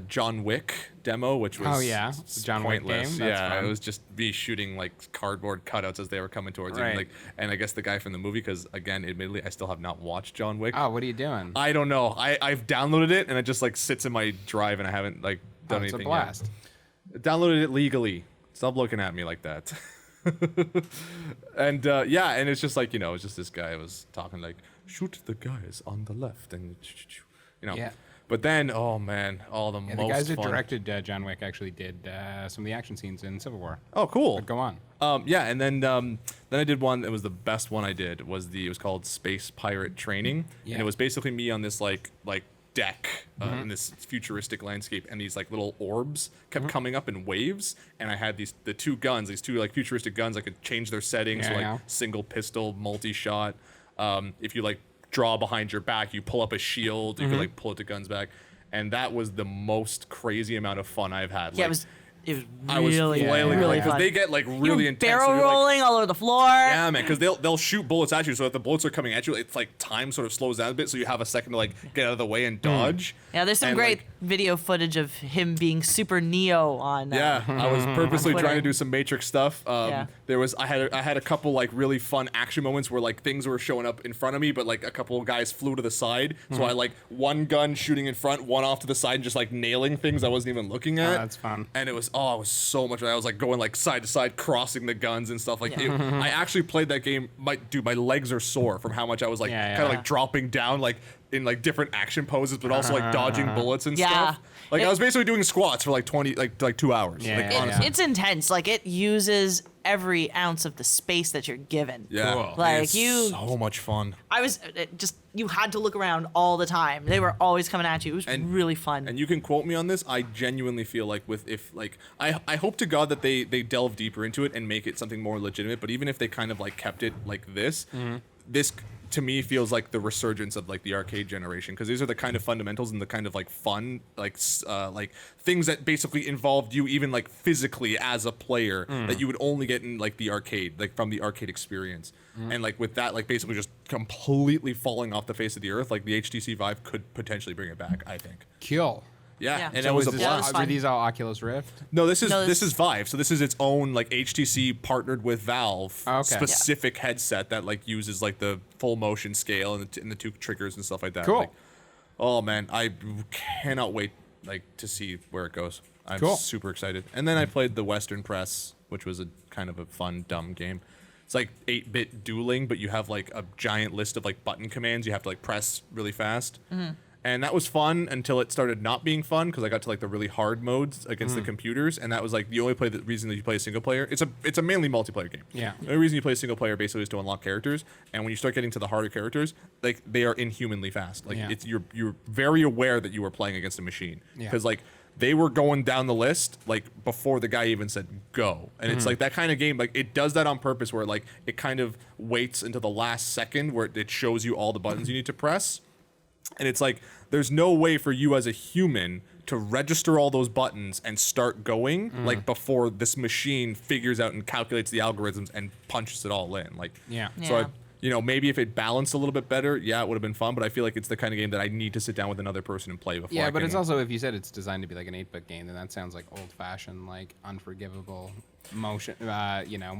John Wick demo, which was Oh, yeah. The John Wick pointless. game? That's Yeah, fun. it was just me shooting like cardboard cutouts as they were coming towards me. Right. Like, and I guess the guy from the movie, because again, admittedly, I still have not watched John Wick. Oh, what are you doing? I don't know. I've downloaded it and it just like sits in my drive and I haven't like done It's a anything blast. yet. Downloaded it legally. Stop looking at me like that. And yeah, and it's just like, you know, it's just this guy was talking like, shoot the guys on the left and you know. Yeah. But then, oh man, all the Yeah, most the guys that fun. directed John Wick actually did some of the action scenes in Civil War. Oh, cool. But go on. Yeah, and then I did one that was the best one I did it was called Space Pirate Training, Yeah. and it was basically me on this like deck in this futuristic landscape, and these like little orbs kept coming up in waves, and I had these two like futuristic guns. I could change their settings, Yeah, like yeah. single pistol, multi shot. If you like draw behind your back, you pull up a shield. You could like pull the guns back, and that was the most crazy amount of fun I've had. Yeah, like, it was I was really, flailing really because fun. they get like You really were intense. barrel so you're, like, rolling all over the floor. yeah, man, because they'll shoot bullets at you. So if the bullets are coming at you, it's like time sort of slows down a bit, so you have a second to like get out of the way and dodge. Yeah, there's some And, great like, video footage of him being super Neo on. yeah, I was purposely Twitter. trying to do some Matrix stuff. Yeah. I had a couple like really fun action moments where like things were showing up in front of me, but like a couple of guys flew to the side. So I like one gun shooting in front, one off to the side, and just like nailing things I wasn't even looking at. that's fun. And it was so much. I was like going like side to side, crossing the guns and stuff. Like I actually played that game. My legs are sore from how much I was like Yeah, kind of yeah. like dropping down like in like different action poses, but also like dodging bullets and Yeah. stuff. Like It- I was basically doing squats for like 2 hours. Yeah, like, yeah, honestly. It's intense. Like it uses every ounce of the space that you're given. Yeah. Cool. Like, It's you- so much fun. I was you had to look around all the time. They were always coming at you. It was And- really fun. And you can quote me on this. I genuinely feel like I hope to God that they delve deeper into it and make it something more legitimate. But even if they kind of like kept it like this, this to me feels like the resurgence of like the arcade generation, because these are the kind of fundamentals and the kind of like fun like things that basically involved you even like physically as a player that you would only get in like the arcade, like from the arcade experience. And like with that, like basically just completely falling off the face of the earth, like the HTC Vive could potentially bring it back, I think. Kill. Yeah. And So that was a this, blast. were these all Oculus Rift? No, this is No, this this- is Vive. So this is its own like HTC partnered with Valve Okay. specific headset that like uses like the full motion scale and the two triggers and stuff like that. Cool. Like, oh man, I cannot wait like to see where it goes. I'm Cool. super excited. And then I played the Western Press, which was a kind of a fun dumb game. It's like 8-bit dueling, but you have like a giant list of like button commands you have to like press really fast. And that was fun until it started not being fun, because I got to like the really hard modes against the computers, and that was like the only reason that you play a single player. It's a mainly multiplayer game. Yeah. The only reason you play a single player basically is to unlock characters, and when you start getting to the harder characters, like they are inhumanly fast. Like Yeah. it's you're very aware that you are playing against a machine, Yeah. because like they were going down the list like before the guy even said go, and it's like that kind of game. Like it does that on purpose, where like it kind of waits until the last second where it shows you all the buttons you need to press. And it's like, there's no way for you as a human to register all those buttons and start going like before this machine figures out and calculates the algorithms and punches it all in. Like, Yeah. So Yeah. maybe if it balanced a little bit better, yeah, it would have been fun. But I feel like it's the kind of game that I need to sit down with another person and play before. Yeah, I but can, it's also, if you said it's designed to be like an 8-bit game, then that sounds like old-fashioned, like unforgivable motion,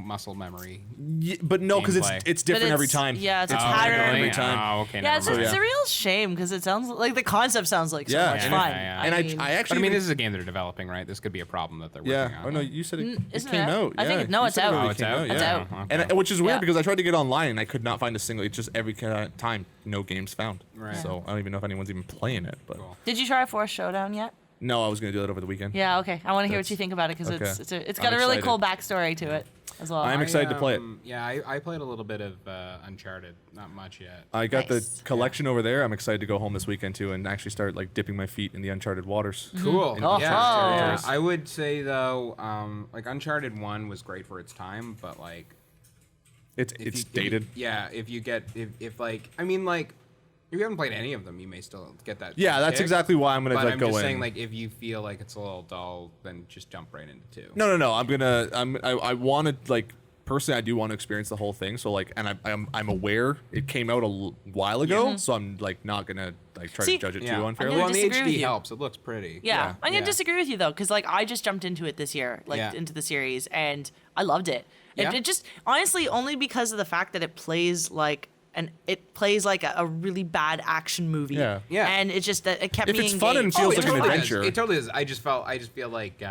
muscle memory. Yeah, but no, because gameplay. it's different every time. Yeah, it's a It's pattern. different every Yeah. time. Oh, okay. Yeah, never it's, mind. it's a real shame, because it sounds like the concept sounds like so Yeah, much and fun. yeah. And mean, I But actually I mean, even- this is a game they're developing, right? This could be a problem that they're working yeah. on. Oh no, you said it Isn't came it? out. I think yeah. no, You it's said it out. already Oh, it's came out? It's yeah. out. Okay. And which is weird Yeah. because I tried to get online and I could not find a single. It's just every time no games found. Right. So I don't even know if anyone's even playing it. But Cool. Did you try Forest Showdown yet? no, I was gonna do that over the weekend. Yeah, okay. I want to hear what That's- you think about it, because okay. it's got I'm a really excited. cool backstory to it as well. I'm excited to play it. Yeah, I played a little bit of Uncharted, not much yet. I got Nice. the collection over there. I'm excited to go home this weekend too and actually start like dipping my feet in the uncharted waters. Cool. Oh, Yeah, oh. yeah. I would say though, like Uncharted 1 was great for its time, but like It's dated. if you haven't played any of them, you may still get that. Yeah, that's kick. exactly why I'm gonna But like I'm go just in. saying, like, if you feel like it's a little dull, then just jump right into 2. No. I wanted like personally, I do want to experience the whole thing. So like, and I'm aware it came out a while ago, so I'm like not gonna like try See- to judge it Yeah. too I'm unfairly. gonna Well, and the disagree with HD you. helps. It looks pretty. Yeah, I'm gonna Yeah. disagree with you though, because like I just jumped into it this year, like Yeah. into the series, and I loved it. Yeah. It just honestly only because of the fact that it plays like a really bad action movie. Yeah. Yeah. And it just that it kept If me it's fun and engaged. feels it like an totally is. adventure. It totally is. I just feel like,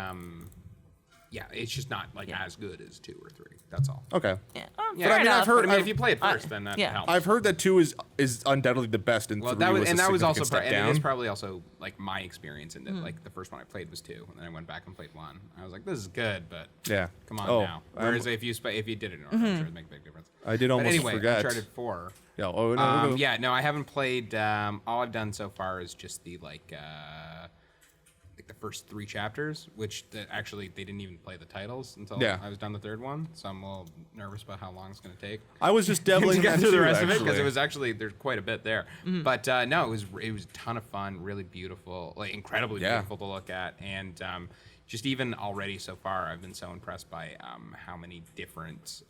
yeah, it's just not like Yeah. as good as 2 or 3. That's all. Okay. Yeah. Yeah, Fair I mean, enough. I've heard- But I mean, if you play it I- first, then that yeah. helps. I've heard that 2 is undoubtedly the best, and Well, 3 that was, was and a that was also, significant step and it is down. probably also like my experience in that. Like the first one I played was 2, and then I went back and played 1. I was like, this is good, but Yeah. come on Oh, now. I'm- Whereas if you did it in order, I'm sure it'd make a big difference. I did But almost anyway, forget. Uncharted 4. Yeah. Oh no. Yeah, no, I haven't played. All I've done so far is just the like the first 3 chapters, which actually they didn't even play the titles until Yeah. I was done the 3rd one. So I'm a little nervous about how long it's going to take. I was just dabbling to get in through that the too, rest of it because actually. it was actually there's quite a bit there. But no, it was a ton of fun, really beautiful, like incredibly Yeah. beautiful to look at, and just even already so far, I've been so impressed by how many different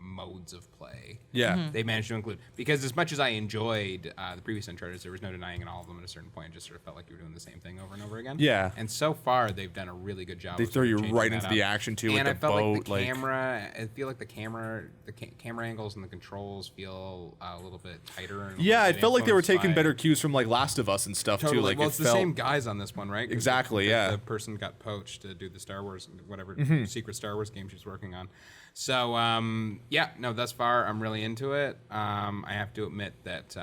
modes of play Yeah. they managed to include. Because as much as I enjoyed the previous Uncharted, there was no denying in all of them at a certain point. It just sort of felt like you were doing the same thing over and over again. Yeah. And so far, they've done a really good job. They of throw sort of you changing right that into up. the action too with And the I felt boat. like the camera. I feel like the camera angles and the controls feel a little bit tighter. And a Yeah, little it bit felt like they were influenced taking by- better cues from like Last of Us and stuff Totally. too. Like well, it it's the felt same guys on this one, right? 'Cause Exactly, the- yeah. The person got poached to do the Star Wars, whatever Mm-hmm. secret Star Wars game she's working on. So yeah, no, thus far I'm really into it. I have to admit that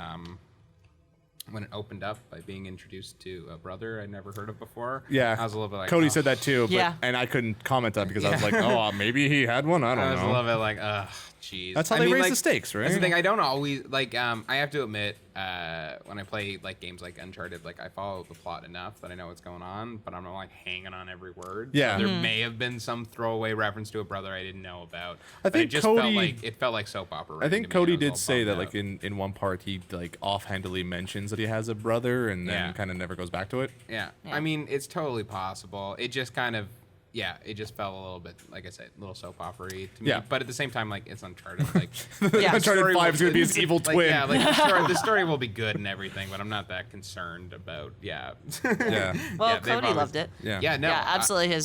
when it opened up by being introduced to a brother I'd never heard of before, Yeah. I was a little bit like, Cody oh. said that too. But, Yeah. And I couldn't comment on it because I was Yeah. like, oh, maybe he had one. I I don't was a know. little bit like, ugh, jeez. That's how I they mean, raise like, the stakes, right? That's the thing. I don't always like. I have to admit, when I play like games like Uncharted, like I follow the plot enough that I know what's going on, but I'm not like hanging on every word. Yeah. So there may have been some throwaway reference to a brother I didn't know about. I but think it just Cody- felt like soap opera. I think to me, Cody and I did was all say that bummed like out. in one part he like offhandedly mentions that he has a brother and then Yeah. kind of never goes back to it. Yeah. Yeah. I mean, it's totally possible. It just kind of, yeah, it just felt a little bit, like I said, a little soap opera-y to me. Yeah. But at the same time, like, it's Uncharted. Like, Yeah. Uncharted story 5 is will- gonna be his evil like, twin. Yeah, like the story will be good and everything, but I'm not that concerned about, Yeah. Well, Yeah, they've Cody always- loved it. Yeah. Yeah, no. Yeah, absolutely.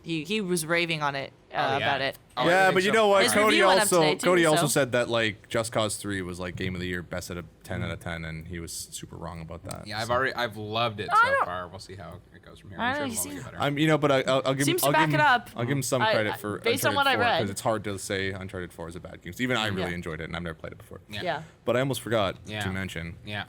He was raving on it yeah. about it. Oh, I Yeah, think but you so. know what? His Cody review went up also today, too, Cody also so- said that like Just Cause 3 was like game of the year, best out of 10 out of 10, and he was super wrong about that. Yeah, so. I've loved it I so don't- far. We'll see how it goes from here. I I'm sure don't it'll know, only you get better. I'm, you know, but I'll give Seems him. to I'll back give it him, up. I'll give him some I- credit for based on Uncharted what I 4 read. because it's hard to say Uncharted 4 is a bad game. Even I really Yeah. enjoyed it, and I've never played it before. Yeah. But I almost forgot Yeah. to mention Yeah.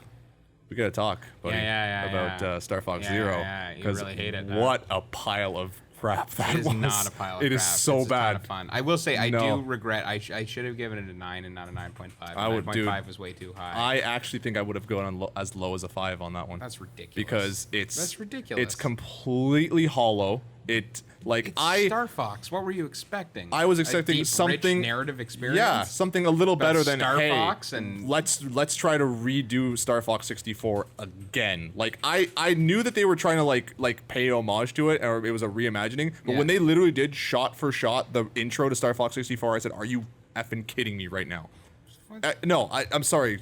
we gotta talk, buddy, Yeah, about yeah. Star Fox Yeah, Zero. yeah, you 'cause really hate it, huh? What a pile of crap that It is was. not a pile of It crap. is so it's a ton bad. of fun. I will say I No. do regret. I should have given it a 9 and not a 9.5. I would, 9.5 dude. was way too high. I actually think I would have gone on as low as a 5 on that one. That's ridiculous. Because That's ridiculous. It's completely hollow. It's like It's Star Fox. What were you expecting? I was A expecting deep, something rich narrative experience. Yeah, something a little About better than Star hey, Fox and- let's try to redo Star Fox 64 again. Like I knew that they were trying to like pay homage to it, or it was a reimagining. But Yeah. when they literally did shot for shot the intro to Star Fox 64, I said, "Are you effing kidding me right now?" No, I'm sorry,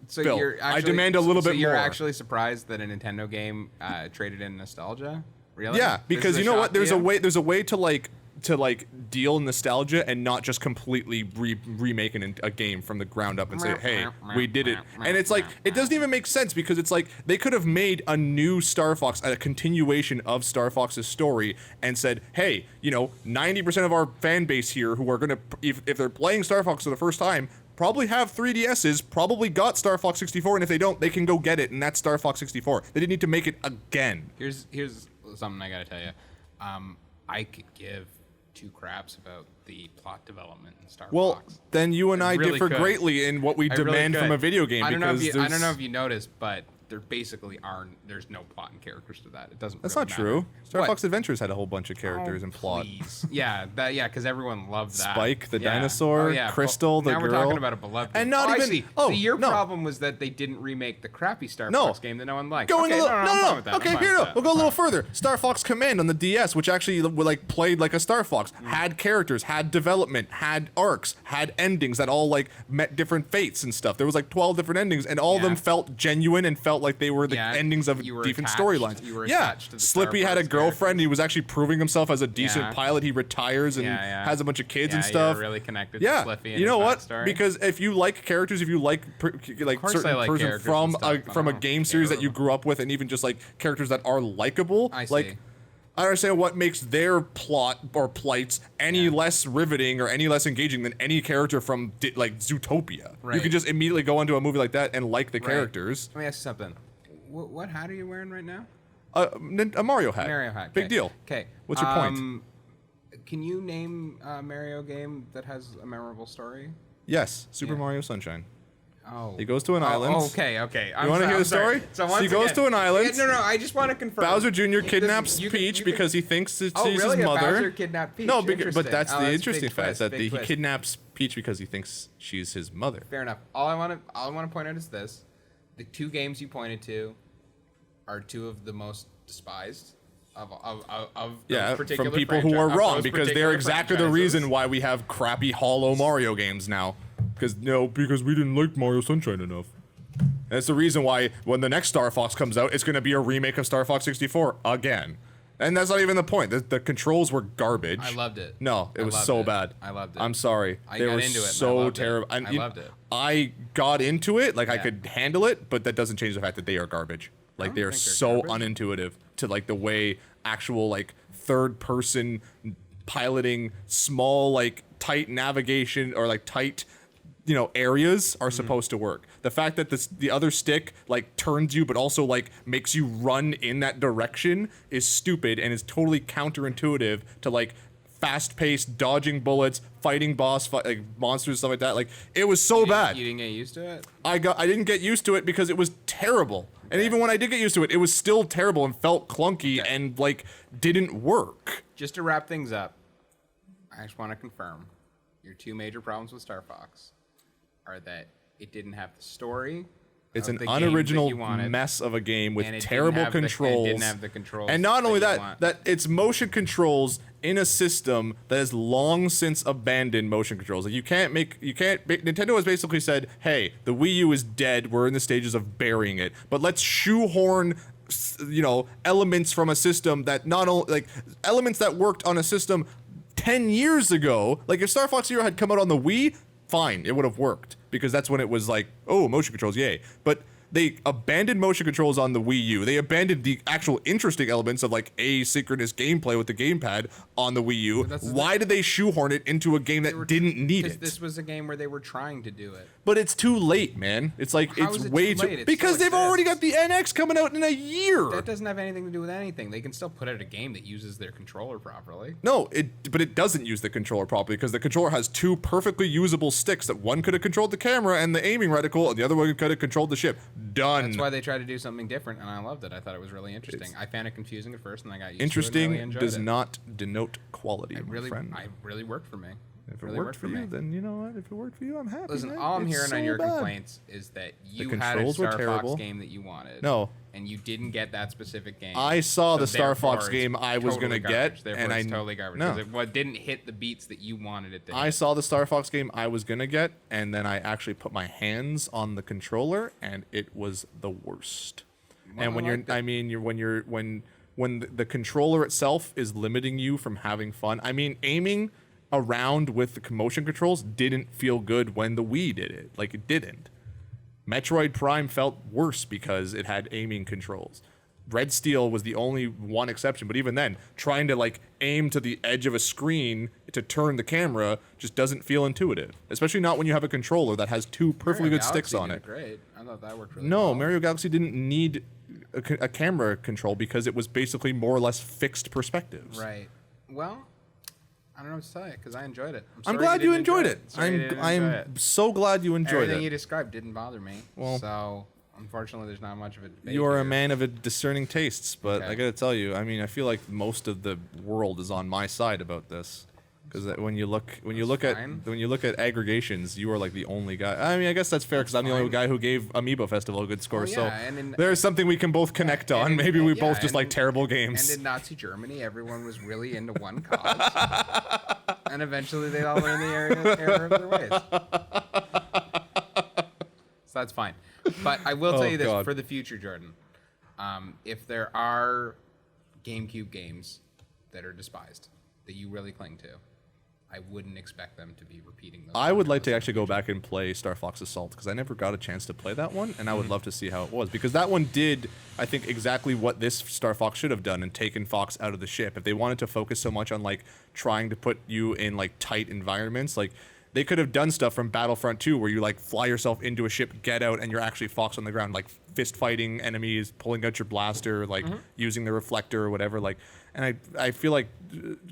So Phil. you're actually, I demand a little so bit you're more. actually surprised that a Nintendo game traded in nostalgia? Really? Yeah, This because is you know shock what? to There's you? a way to deal nostalgia and not just completely remake a game from the ground up and say, "Hey, we did it." And it's like it doesn't even make sense because it's like they could have made a new Star Fox, a continuation of Star Fox's story, and said, "Hey, 90% of our fan base here who are gonna if they're playing Star Fox for the first time." Probably have 3DSs, probably got Star Fox 64, and if they don't, they can go get it, and that's Star Fox 64. They didn't need to make it again. Here's something I gotta tell you. I could give two craps about the plot development in Star Well, Fox. then you and I really differ could. greatly in what we I really demand from could. a video game. I don't know because if you, I don't there's- know if you noticed, but there basically there's no plot and characters to that. It doesn't. That's really not matter. true. Star What? Fox Adventures had a whole bunch of characters and plot. Please. Yeah, because everyone loved that. Spike, the Yeah. dinosaur, Oh, yeah. Crystal, the now we're girl. talking about a beloved And game. not I even- see. oh, See, your no. problem was that they didn't remake the crappy Star No. Fox game that no one liked. Going okay, a little, I'm fine with that. I'm Okay, fine here with no. that. We'll go a I'm little fine. further. Star Fox Command on the DS, which actually like played like a Star Fox, had characters, had development, had arcs, had endings that all like met different fates and stuff. There was like 12 different endings, and all of them Yeah. felt genuine and felt like they were the Yeah, endings of you were different attached- storylines. you were Yeah, attached to the Star Slippy had a Fox girlfriend. characters. He was actually proving himself as a decent Yeah. pilot. He retires and Yeah. has a bunch of kids and Yeah, stuff. You're really connected Yeah, to Slippy and you know his what? backstory. Because if you like characters, if you like course certain I like person characters from and stuff. I from a don't game series that care. you grew up with, and even just like characters that are likable, I see. like I don't understand what makes their plot or plights any Yeah. less riveting or any less engaging than any character from like Zootopia. You Right. can just immediately go into a movie like that and like the Right. characters. Let me ask you something. What hat are you wearing right now? A Mario hat. Mario hat. Big deal. Okay. What's your point? Can you name a Mario game that has a memorable story? Yes, Super Yeah. Mario Sunshine. Oh. He goes to an island. Okay. You wanna hear the story? So he once goes again- to an island. Yeah, no. I just want to confirm. Bowser Jr. Listen, kidnaps you can- Peach you can- because he thinks that Oh, she's really? his mother. Bowser kidnapped Peach. No, but Interesting. that's Oh, the a interesting big fact twist, that big he twist. kidnaps Peach because he thinks she's his mother. Fair enough. All I want to point out is this: the two games you pointed to are two of the most despised of Yeah, those particular from people who are of wrong those because they're particular exactly the franchises. reason why we have crappy hollow Mario games now. Because we didn't like Mario Sunshine enough. That's the reason why when the next Star Fox comes out, it's going to be a remake of Star Fox 64 again. And that's not even the point. The controls were garbage. I loved it. No, it I was loved so it. bad. I loved it. I'm sorry. I they got were into it, and I so loved it. terrible. I loved it. I got into it. Like I Yeah. could handle it, but that doesn't change the fact that they are garbage. Like don't they are think they're so garbage. unintuitive to like the way actual like third person piloting small like tight navigation or like tight areas are supposed to work. The fact that the other stick like turns you but also like makes you run in that direction is stupid and is totally counterintuitive to like fast-paced, dodging bullets, fighting like monsters, stuff like that. Like it was so bad. You didn't get used to it? I didn't get used to it because it was terrible. And even when I did get used to it, it was still terrible and felt clunky and like didn't work. Just to wrap things up, I just want to confirm your two major problems with Starfox are that it didn't have the story. It's of an the game that unoriginal you wanted, mess of a game with and it terrible didn't have controls. It didn't have the controls. And not only you that, want. that it's motion controls in a system that has long since abandoned motion controls. Like Nintendo has basically said, hey, the Wii U is dead. We're in the stages of burying it. But let's shoehorn, elements from a system that not only, like, elements that worked on a system 10 years ago. Like if Star Fox Zero had come out on the Wii, fine, it would have worked. Because that's when it was like, oh, motion controls, yay. But they abandoned motion controls on the Wii U. They abandoned the actual interesting elements of like asynchronous gameplay with the gamepad on the Wii U. Why did they shoehorn it into a game that didn't need it? This was a game where they were trying to do it. But it's too late, man. It's like How it's is it way too late? It because still they've already got the NX coming out in a year. That doesn't have anything to do with anything. They can still put out a game that uses their controller properly. No, but it doesn't use the controller properly because the controller has two perfectly usable sticks that one could have controlled the camera and the aiming reticle, and the other one could have controlled the ship. Done. That's why they tried to do something different, and I loved it. I thought it was really interesting. I found it confusing at first, and I got used to it. Interesting and really enjoyed does it. not denote quality, It really, my friend. I really worked for me. If it really worked for you, me. then you know what? If it worked for you, I'm happy. Listen, man. all I'm It's hearing so on your bad. complaints is that you had a controls were Star terrible. Fox game that you wanted. No. And you didn't get that specific game. I saw so the Star therefore Fox it's game I was totally gonna garbage. get, Therefore and it's I totally garbage. no. Because it didn't hit the beats that you wanted it to hit. I saw the Star Fox game I was gonna get, and then I actually put my hands on the controller, and it was the worst. Well, And when I liked it. when the controller itself is limiting you from having fun. I mean, aiming around with the motion controls didn't feel good when the Wii did it. Like it didn't. Metroid Prime felt worse because it had aiming controls. Red Steel was the only one exception, but even then, trying to like aim to the edge of a screen to turn the camera just doesn't feel intuitive. Especially not when you have a controller that has two perfectly Mario good sticks Galaxy on did it. Great. I thought that worked really No, well. Mario Galaxy didn't need a camera control because it was basically more or less fixed perspectives. Right. Well, I don't know what to tell you because I enjoyed it. I'm sorry glad you didn't enjoyed enjoy it. Sorry you didn't enjoy I'm it. so glad you enjoyed Everything it. you described didn't bother me. Well, so unfortunately, there's not much of a debate You are a here. man of a discerning tastes, but Okay. I gotta tell you, I mean, I feel like most of the world is on my side about this. Because when you look at aggregations, you are like the only guy. I mean, I guess that's fair because I'm the only fine. guy who gave Amiibo Festival a good score. Well, so yeah, and in- there's something we can both connect on. And- Maybe we yeah, both just and- like terrible games. And in Nazi Germany, everyone was really into one cause. And eventually they all learned the error of their ways. So that's fine. But I will tell you this God. for the future, Jordan. If there are GameCube games that are despised, that you really cling to, I wouldn't expect them to be repeating those. I would like to actually go back and play Star Fox Assault because I never got a chance to play that one, and I Mm-hmm. would love to see how it was because that one did, I think, exactly what this Star Fox should have done and taken Fox out of the ship. If they wanted to focus so much on like trying to put you in like tight environments, like they could have done stuff from Battlefront 2 where you like fly yourself into a ship, get out, and you're actually Fox on the ground, like fist fighting enemies, pulling out your blaster, like using the reflector or whatever. Like, and I feel like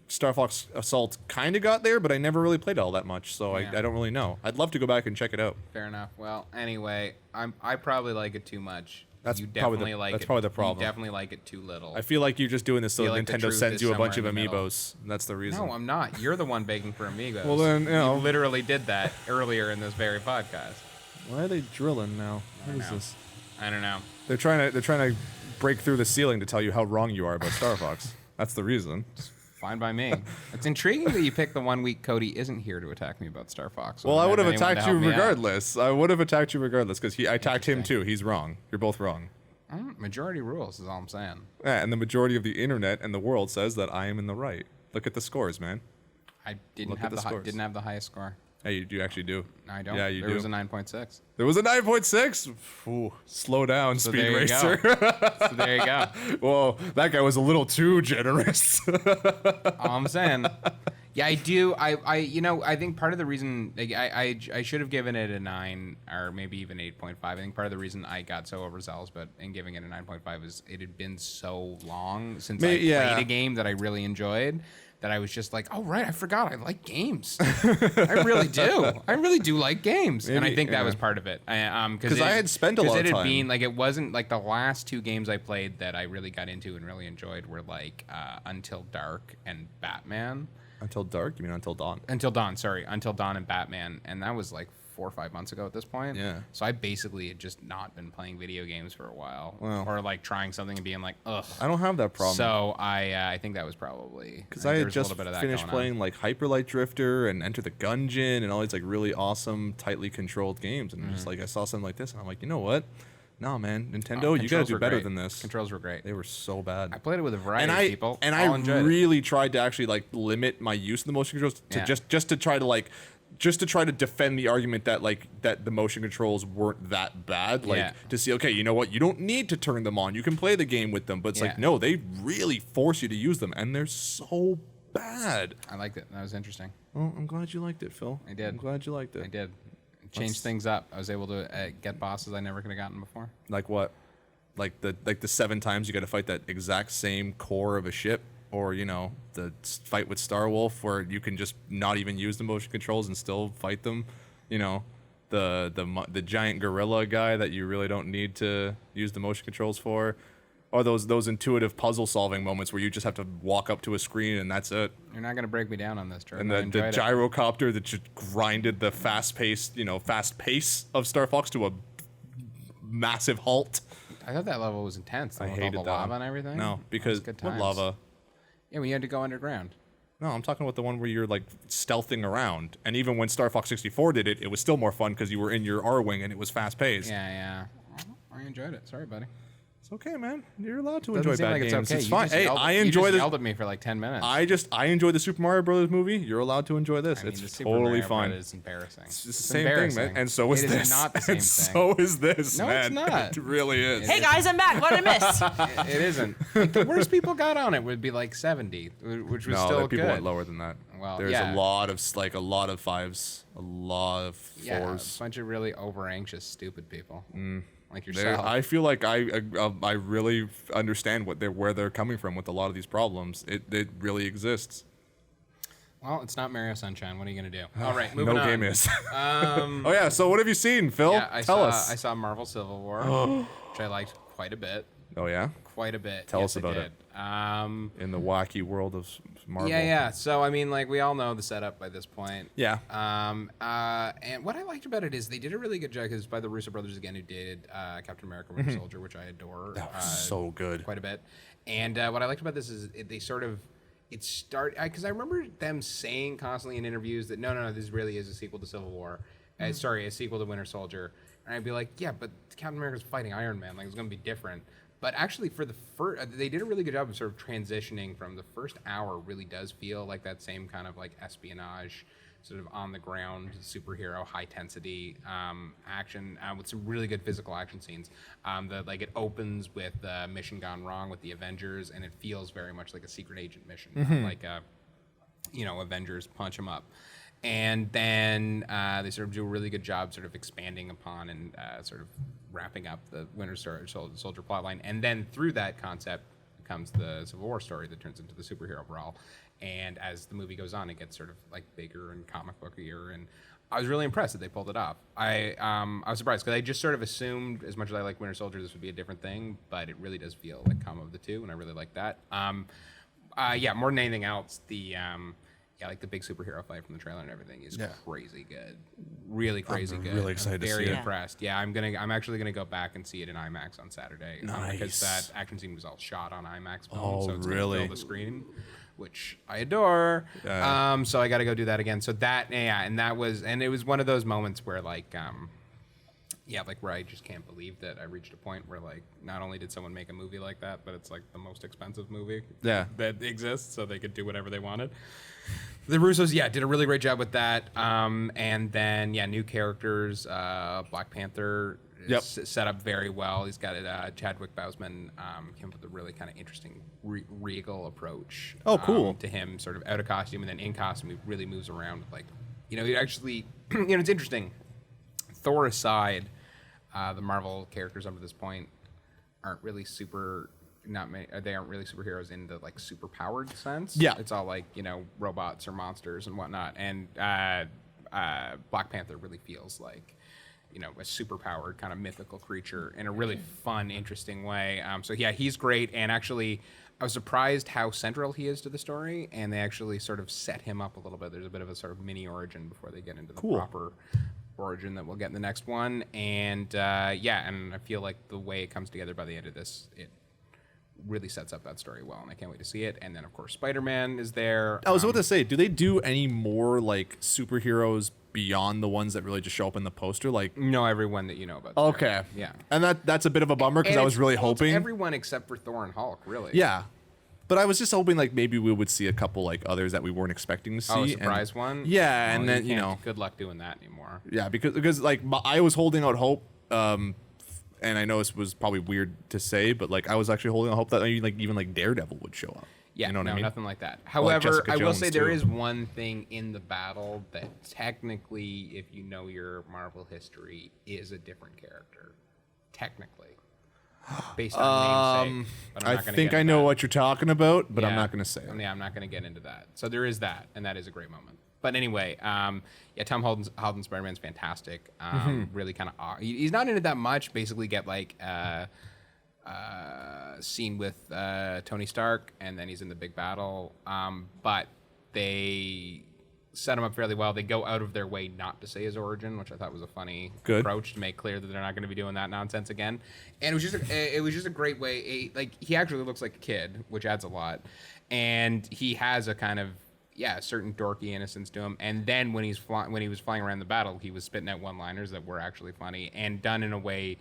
Star Fox Assault kind of got there, but I never really played all that much, so Yeah. I don't really know. I'd love to go back and check it out. Fair enough. Well, anyway, I probably like it too much. That's you probably definitely the- like that's it. probably the problem. You definitely like it too little. I feel like you're just doing this so Feel like the Nintendo truth sends is you a bunch of somewhere in the middle. amiibos. That's the reason. No, I'm not. You're the one begging for amigos. Well, then, you know. literally did that earlier in this very podcast. Why are they drilling now? What is know. this? I don't know. They're trying to break through the ceiling to tell you how wrong you are about Star Fox. That's the reason. Fine by me. It's intriguing that you picked the 1 week Cody isn't here to attack me about Star Fox. Well, I would have anyone to attacked you help me out. regardless. I would have attacked you regardless because I attacked him too. He's wrong. You're both wrong. Majority rules is all I'm saying. Yeah, and the majority of the internet and the world says that I am in the right. Look at the scores, man. I didn't Look at have the scores. didn't have the highest score. Hey, you actually do. I don't. Yeah, you there do. was a 9.6. There was a 9.6. Ooh, slow down, So Speed there you Racer. So there you go. Whoa, that guy was a little too generous. All I'm saying. Yeah, I do. I think part of the reason like, I should have given it a 9 or maybe even 8.5. I think part of the reason I got so overzealous, but in giving it a 9.5 is it had been so long since I Yeah. played a game that I really enjoyed that I was just like, oh right, I forgot I like games. I really do. I really do like games, and I think that was part of it. Because I had spent a lot of it had time. been like, it wasn't like the last 2 games I played that I really got into and really enjoyed were like Until Dark and Batman. Until Dark? You mean Until Dawn? Until Dawn and Batman, and that was like 4 or 5 months ago at this point. Yeah. So I basically had just not been playing video games for a while, Wow. or like trying something and being like, ugh. I don't have that problem. So I think that was probably Because I had just finished playing like Hyper Light Drifter and Enter the Gungeon and all these like really awesome, tightly controlled games, and just like I saw something like this, and I'm like, you know what? No, man, Nintendo, you gotta do better than this. Controls were great. They were so bad. I played it with a variety of people. And All I enjoyed really tried to actually like limit my use of the motion controls to just to try to like defend the argument that like that the motion controls weren't that bad. Like to see, okay, you know what? You don't need to turn them on. You can play the game with them. But it's like, no, they really force you to use them, and they're so bad. I liked it. That was interesting. Well, I'm glad you liked it, Phil. I did. I'm glad you liked it. I did. Changed things up. I was able to get bosses I never could have gotten before. Like what? Like the 7 times you got to fight that exact same core of a ship, or you know the fight with Starwolf where you can just not even use the motion controls and still fight them. You know, the giant gorilla guy that you really don't need to use the motion controls for. Or those intuitive puzzle solving moments where you just have to walk up to a screen and that's it. You're not gonna break me down on this, Jordan. And the gyrocopter that just grinded the fast pace of Star Fox to a massive halt. I thought that level was intense. I With hated all the that lava one. and everything. No, because good what times. lava? Yeah, we had to go underground. No, I'm talking about the one where you're like stealthing around. And even when Star Fox 64 did it, it was still more fun because you were in your R-wing and it was fast paced. Yeah. I enjoyed it. Sorry, buddy. It's okay, man. You're allowed to Doesn't enjoy seem bad like games. it's okay. It's You fine. just Hey, yelled- I you enjoy just this. yelled at me for like 10 minutes. I enjoy the Super Mario Brothers movie. You're allowed to enjoy this. I mean, the It's Super totally Mario fine. Brothers is embarrassing. It's the same thing, man. And so is It this. is not the same and thing. so is this, No, man. it's not. It really is. Hey guys, I'm back. What did I miss? It isn't. Like, the worst people got on it would be like 70, which was No, still there people good. went lower than that. Well, there's yeah. a lot of fives, a lot of Yeah, a fours. bunch of really over anxious, stupid people, like There- yourself. I feel like I really understand where they're coming from with a lot of these problems. It really exists. Well, it's not Mario Sunshine. What are you gonna do? All right, moving No on. game is. Oh yeah. So what have you seen, Phil? Yeah, Tell us. I saw Marvel Civil War, which I liked quite a bit. Oh yeah. Quite a bit. Tell Yes, us about I it. did. In the wacky world of Marvel. Yeah. So I mean, like we all know the setup by this point. Yeah. And what I liked about it is they did a really good job. Because by the Russo brothers again, who did Captain America: Winter Soldier, which I adore. That was so good. Quite a bit. And what I liked about this is they sort of because I remember them saying constantly in interviews that no, this really is a sequel to Civil War. A sequel to Winter Soldier. And I'd be like, yeah, but Captain America's fighting Iron Man. Like it's gonna be different. But actually, for the first, they did a really good job of sort of transitioning from the first hour. Really does feel like that same kind of like espionage, sort of on the ground superhero, high intensity action with some really good physical action scenes. It opens with mission gone wrong with the Avengers, and it feels very much like a secret agent mission, not like Avengers punch 'em up. And then they sort of do a really good job sort of expanding upon and sort of wrapping up the Winter Soldier plotline. And then through that concept comes the Civil War story that turns into the superhero brawl. And as the movie goes on, it gets sort of like bigger and comic bookier. And I was really impressed that they pulled it off. I was surprised because I just sort of assumed, as much as I like Winter Soldier, this would be a different thing. But it really does feel like combo of the two, and I really like that. More than anything else, like the big superhero fight from the trailer and everything is crazy good, really crazy good. Really excited to see very it. impressed. Yeah, I'm actually gonna go back and see it in IMAX on Saturday. Because Nice. that action scene was all shot on IMAX film, Oh, so it's really? gonna fill the screen, which I adore. Yeah. So I got to go do that again. So it was one of those moments where where I just can't believe that I reached a point where like not only did someone make a movie like that, but it's like the most expensive movie Yeah. that exists, so they could do whatever they wanted. The Russos, did a really great job with that. And then, new characters. Black Panther is set up very well. He's got it. Chadwick Boseman came up with a really kind of interesting regal approach. Oh, cool. To him, sort of out of costume and then in costume. He really moves around. He actually, it's interesting. Thor aside, the Marvel characters up to this point aren't really super not many. They aren't really superheroes in the like super powered sense. Yeah. It's all like robots or monsters and whatnot. And Black Panther really feels like a super powered kind of mythical creature in a really fun, interesting way. So yeah, he's great. And actually, I was surprised how central he is to the story, and they actually sort of set him up a little bit. There's a bit of a sort of mini origin before they get into the proper origin that we'll get in the next one. And and I feel like the way it comes together by the end of this, it really sets up that story well, and I can't wait to see it. And then of course Spider-Man is there. I was about to say, do they do any more like superheroes beyond the ones that really just show up in the poster? Like, no, everyone that you know about. okay, yeah, and that's a bit of a bummer because I was really hoping everyone except for Thor and Hulk, really. Yeah, but I was just hoping like maybe we would see a couple like others that we weren't expecting to see. Oh, a surprise one. Yeah, oh, and then good luck doing that anymore. Yeah, because like I was holding out hope. And I know this was probably weird to say, but like I was actually holding out hope that maybe even Daredevil would show up. Yeah, you know what I mean? Nothing like that. However, I will say there too. is one thing in the battle that technically, if you know your Marvel history, is a different character. Technically. Based on namesake. But I'm not gonna think get I into know that. what you're talking about, but I'm Yeah. not going to say it. Yeah, I'm not going to get into that. So there is that, and that is a great moment. But anyway, Tom Holland's Spider-Man's fantastic. Really kind of he's not in it that much. Basically, get like scene with Tony Stark, and then he's in the big battle. But they set him up fairly well. They go out of their way not to say his origin, which I thought was a funny approach to make clear that they're not going to be doing that nonsense again. And it was just a great way. Like he actually looks like a kid, which adds a lot, and he has a kind of certain dorky innocence to him. And then when he was flying around the battle, he was spitting out one-liners that were actually funny and done in a way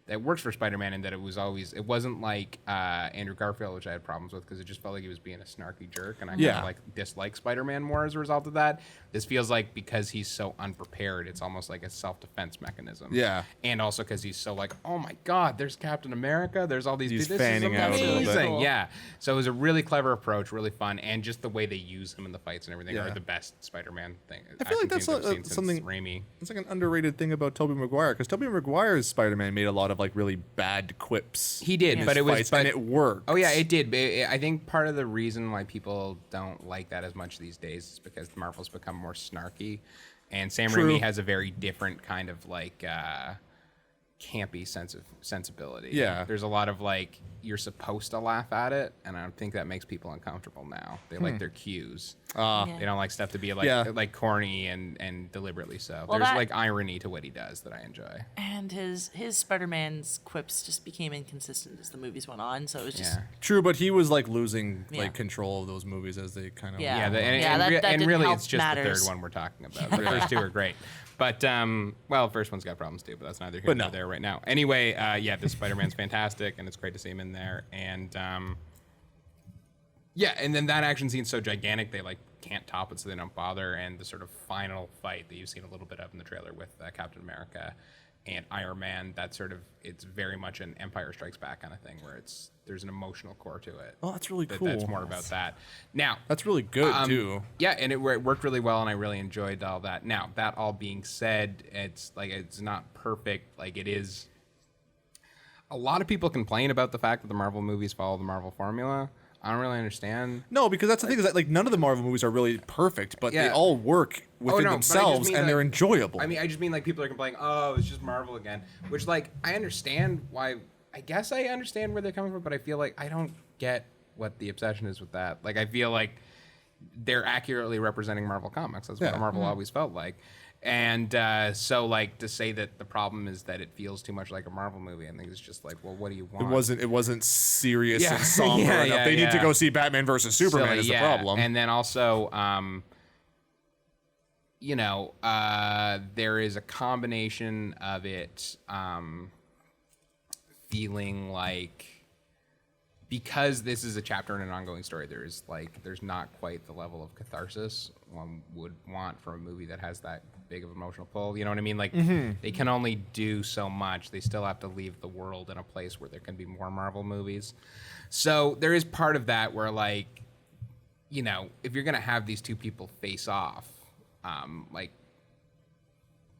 that works for Spider-Man, in that it wasn't like Andrew Garfield, which I had problems with because it just felt like he was being a snarky jerk, and I kind of like dislike Spider-Man more as a result of that. This feels like because he's so unprepared, it's almost like a self-defense mechanism. Yeah. And also because he's so like, oh my God, there's Captain America, there's all these. He's this fanning is out a little bit. amazing. Yeah. So it was a really clever approach, really fun, and just the way they use him in the fights and everything are the best Spider-Man thing. I feel like that's something. Raimi. It's like an underrated thing about Tobey Maguire, because Tobey Maguire's Spider-Man made a lot of like really bad quips. He did, in but his it was fights, and it worked. Oh yeah, it did. I think part of the reason why people don't like that as much these days is because Marvel's become more snarky, and Sam Raimi has a very different kind of like campy sensibility. Yeah. There's a lot of like you're supposed to laugh at it, and I think that makes people uncomfortable now. They like their cues. They don't like stuff to be like corny and deliberately so. Well, There's that- like irony to what he does that I enjoy. And his Spider-Man's quips just became inconsistent as the movies went on, so it was just Yeah. True, but he was like losing Yeah. like control of those movies as they kind of Yeah. Yeah, that and didn't really help it's just matters. the third one we're talking about. The first two are great. But, the first one's got problems too, but that's neither here nor there right now. Anyway, the Spider-Man's fantastic, and it's great to see him in there. And, and then that action scene's so gigantic, they, like, can't top it, so they don't bother. And the sort of final fight that you've seen a little bit of in the trailer with Captain America and Iron Man, it's very much an Empire Strikes Back kind of thing, where there's an emotional core to it. Oh, that's really cool. That's more about that. Now, That's really good too. yeah, and it worked really well, and I really enjoyed all that. Now, that all being said, it's not perfect. Like, it is. A lot of people complain about the fact that the Marvel movies follow the Marvel formula. I don't really understand. No, because that's the thing is that like none of the Marvel movies are really perfect, but they Yeah. all work within no, but I just themselves mean, and they're like- enjoyable. I mean, I just mean like people are complaining, oh, it's just Marvel again. Which, like, I understand why. I guess I understand where they're coming from, but I feel like I don't get what the obsession is with that. Like, I feel like they're accurately representing Marvel comics. That's what Yeah. Marvel always felt like. And so, like, to say that the problem is that it feels too much like a Marvel movie, I think it's just like, well, what do you want? it wasn't serious Yeah. and somber Yeah, enough. yeah, They need to yeah. go see Batman versus Superman Silly, is the problem. And then also, there is a combination of it feeling like, because this is a chapter in an ongoing story, there's not quite the level of catharsis one would want from a movie that has that big of emotional pull. You know what I mean? Like, they can only do so much. They still have to leave the world in a place where there can be more Marvel movies. So there is part of that where, like, if you're gonna have these two people face off, like,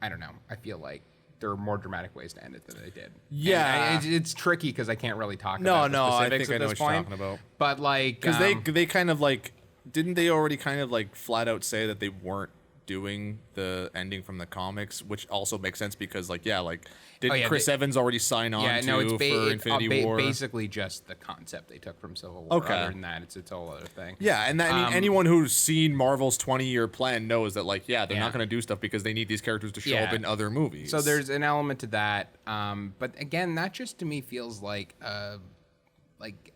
I don't know. I feel like there are more dramatic ways to end it than they did. Yeah. And it's tricky because I can't really talk No, about the I specifics think I at know this what you're point. talking about. But like, Because they kind of like, didn't they already kind of like flat out say that they weren't doing the ending from the comics, which also makes sense because like, yeah, like didn't Chris Evans already sign on for Infinity War? Basically just the concept they took from Civil War. Okay. Other than that, it's a whole other thing. Yeah, and that, I mean, anyone who's seen Marvel's 20-year plan knows that like, yeah, they're not going to do stuff because they need these characters to show up in other movies. So there's an element to that. But again, that just to me feels like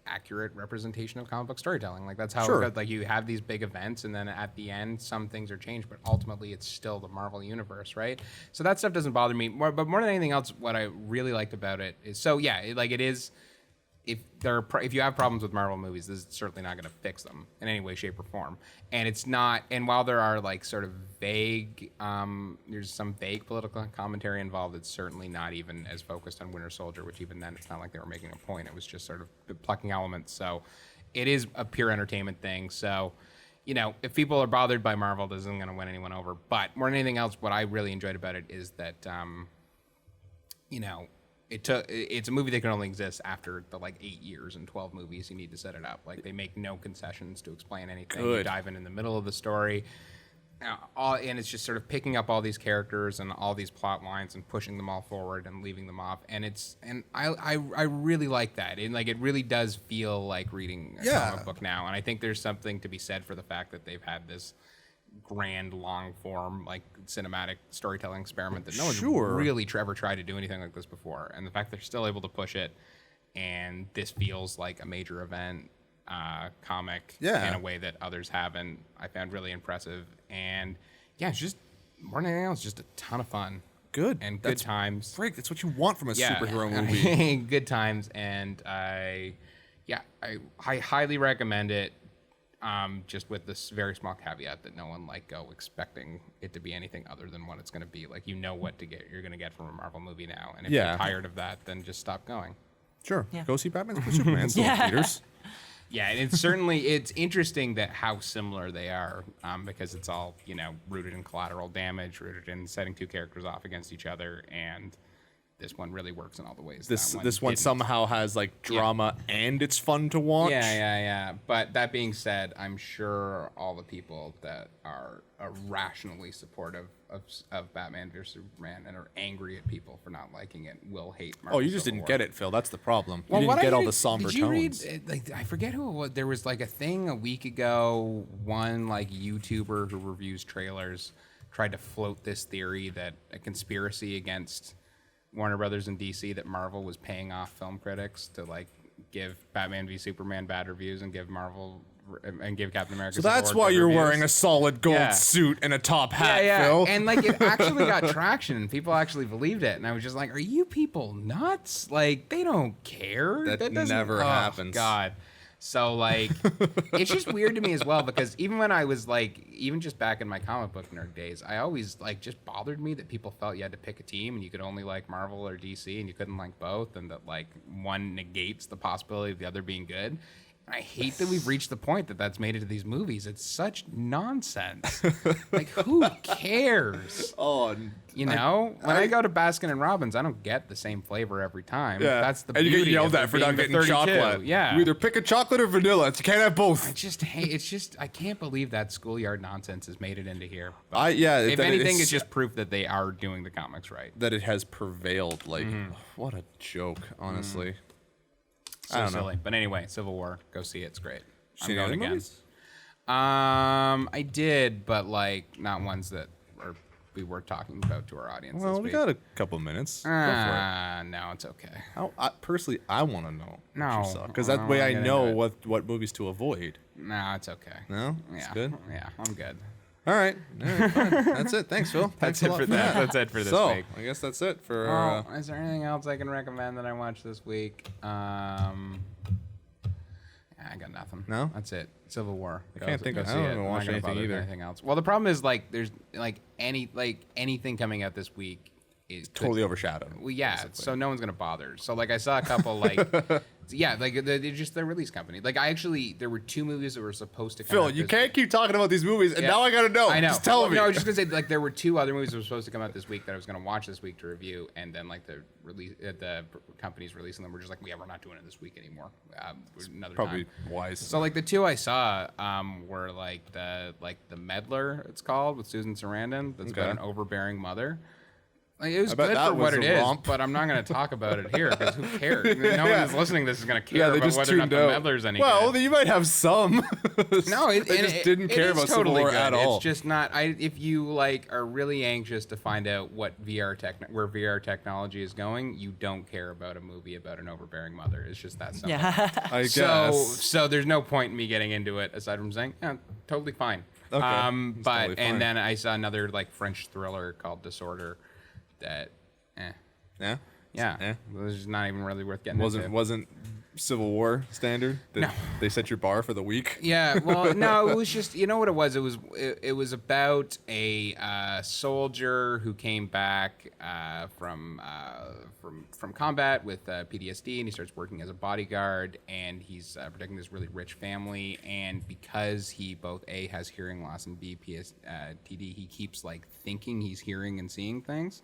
accurate representation of comic book storytelling. Like that's how it goes. Like you have these big events and then at the end some things are changed, but ultimately it's still the Marvel universe, right? So that stuff doesn't bother me. But more than anything else, what I really liked about it is it is if you have problems with Marvel movies, this is certainly not going to fix them in any way, shape, or form. And it's not. And while there are like sort of vague, there's some vague political commentary involved. It's certainly not even as focused on Winter Soldier, which even then it's not like they were making a point. It was just sort of plucking elements. So it is a pure entertainment thing. So if people are bothered by Marvel, this isn't going to win anyone over. But more than anything else, what I really enjoyed about it is that it's a movie that can only exist after the 8 years and 12 movies you need to set it up. Like they make no concessions to explain anything. You dive in the middle of the story, and it's just sort of picking up all these characters and all these plot lines and pushing them all forward and leaving them off. And I really like that. And it really does feel like reading a comic book now. And I think there's something to be said for the fact that they've had this grand long form cinematic storytelling experiment that no one's really ever tried to do anything like this before, and the fact they're still able to push it and this feels like a major event comic in a way that others haven't, I found really impressive. And it's just more than anything else, just a ton of fun, good times. Frank, that's what you want from a superhero movie. Good times. And I highly recommend it. Just with this very small caveat that no one go expecting it to be anything other than what it's going to be. Like, what you're going to get from a Marvel movie now. And if you're tired of that, then just stop going. Sure. Yeah. Go see Batman vs Superman still in theaters. Yeah, and it's interesting that how similar they are, because it's all, rooted in collateral damage, rooted in setting two characters off against each other, and this one really works in all the ways. This one somehow has drama and it's fun to watch. Yeah. But that being said, I'm sure all the people that are rationally supportive of Batman vs Superman and are angry at people for not liking it will hate Marvel. Oh, you just didn't get it, Phil. That's the problem. Well, you didn't get all the somber tones. Read, I forget who it was. There was a thing a week ago. One YouTuber who reviews trailers tried to float this theory that a conspiracy against Warner Brothers and DC that Marvel was paying off film critics to give Batman v Superman bad reviews and give Captain America. So that's why you're wearing a solid gold suit and a top hat, Phil. And it actually got traction and people actually believed it. And I was just like, are you people nuts? They don't care. That never happens. God. So it's just weird to me as well, because even when I was even just back in my comic book nerd days, I always just bothered me that people felt you had to pick a team and you could only like Marvel or DC and you couldn't like both, and that one negates the possibility of the other being good. And I hate that we've reached the point that that's made it to these movies. It's such nonsense. Who cares? Oh, when I go to Baskin and Robbins, I don't get the same flavor every time. Yeah, that's the and beauty. You get yelled of at for not getting 32. chocolate. Yeah, you either pick a chocolate or vanilla. You can't have both. I can't believe that schoolyard nonsense has made it into here. But if anything, it's just proof that they are doing the comics right. That it has prevailed. What a joke, honestly. So silly. But anyway, Civil War, go see it. It's great. I'm going again. Movies? I did, but not ones that we were talking about to our audience. Well, we got a couple minutes. Go for it. No, it's okay. Personally, I want to know. No, because that way I know what movies to avoid. No, it's okay. No, it's good. Yeah, I'm good. All right, fine. That's it. Thanks, Phil. That's it for that. That's it for this week. I guess that's it for. Is there anything else I can recommend that I watched this week? I got nothing. No, that's it. Civil War. I can't think. I haven't watched anything either. Anything else? Well, the problem is there's anything coming out this week totally overshadowed. Well, yeah, basically. so no one's gonna bother. So like I saw a couple like, yeah, like they're just the release company. Like there were 2 movies that were supposed to come Phil, out. you this can't keep talking about these movies, and Yeah. now I gotta know. I know. Just tell me. No, I was just gonna say like there were 2 other movies that were supposed to come out this week that I was gonna watch this week to review, and then like the companies releasing them were just like, yeah, we're not doing it this week anymore. Another Probably time. wise. So like the 2 I saw were like the Meddler, it's called, with Susan Sarandon. That's about Okay. an overbearing mother. Like, it was I bet good that for what was it a is, romp. but I'm not going to talk about it here because who cares? No one who's listening to this is going to care they about just whether or not tuned the out. Meddler's any Well, good. you might have some. No, they just didn't care is about totally Civil War good. at all. It's just not. If you like are really anxious to find out what where VR technology is going, you don't care about a movie about an overbearing mother. It's just that simple. Yeah. I So, guess. so there's no point in me getting into it aside from saying, yeah, totally fine. Okay, But it's totally fine. and then I saw another like French thriller called Disorder, that, Yeah. yeah, Eh. it was just not even really worth getting into. Wasn't Civil War standard? No. They set your bar for the week. Yeah, well, no, it was just, you know what it was? It was about a soldier who came back from combat with PTSD, and he starts working as a bodyguard, and he's protecting this really rich family. And because he both A, has hearing loss, and B, PTSD, he keeps like thinking he's hearing and seeing things.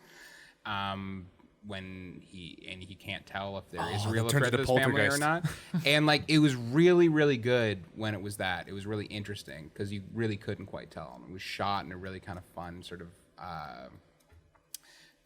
When he can't tell if there is a real that turns threat to into his family or Poltergeist. not. And like it was really, really good when it was that. It was really interesting because you really couldn't quite tell. It was shot in a really kind of fun sort of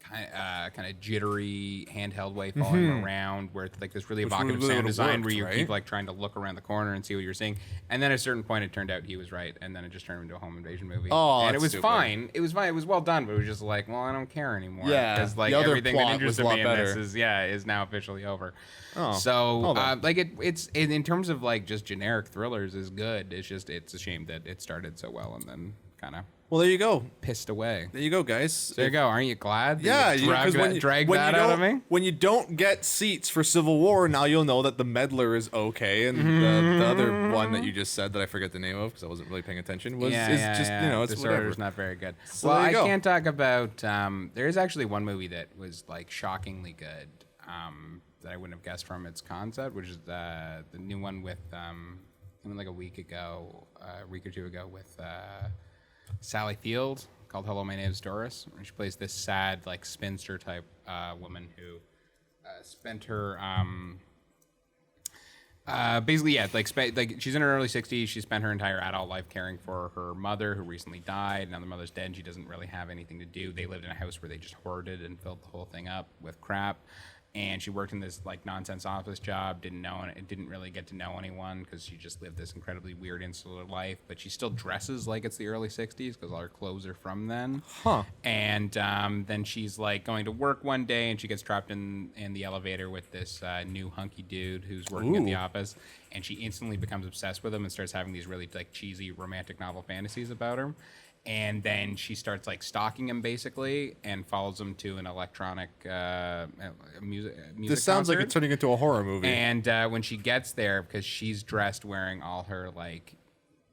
kind of jittery handheld way, following around, where it's like this really Which evocative really sound design worked, where you right? keep like trying to look around the corner and see what you're seeing. And then at a certain point, it turned out he was right, and then it just turned into a home invasion movie. Oh, and it that's was stupid. fine. It was fine. It was well done, but it was just like, well, I don't care anymore. Yeah, because like the other everything that plot was a interested lot me in this better. is now officially over. Oh, So well then. like it's in terms of like just generic thrillers is good. It's just it's a shame that it started so well and then kind of Well, there you go. pissed away. There you go, guys. There you go. Aren't you glad? Yeah, you drag when that you out of don't- me. When you don't get seats for Civil War, now you'll know that the Meddler is okay, and the other one that you just said that I forget the name of because I wasn't really paying attention is just you know it's Disorder's whatever. not very good. So well, there I you go. can't talk about. There is actually one movie that was like shockingly good that I wouldn't have guessed from its concept, which is the new one with something like a week or two ago with Sally Field called Hello, My Name's Doris. And she plays this sad like spinster type woman who spent her basically, yeah, like she's in her early 60s. She spent her entire adult life caring for her mother, who recently died. Now the mother's dead, and she doesn't really have anything to do. They lived in a house where they just hoarded and filled the whole thing up with crap. And she worked in this like nonsense office job. Didn't really get to know anyone because she just lived this incredibly weird insular life. But she still dresses like it's the early 60s because all her clothes are from then. Huh. And then she's like going to work one day, and she gets trapped in the elevator with this new hunky dude who's working at the Ooh. office, and she instantly becomes obsessed with him and starts having these really like cheesy romantic novel fantasies about him. And then she starts like stalking him basically, and follows him to an electronic music. This sounds like concert. it's turning into a horror movie. And when she gets there, because she's dressed wearing all her like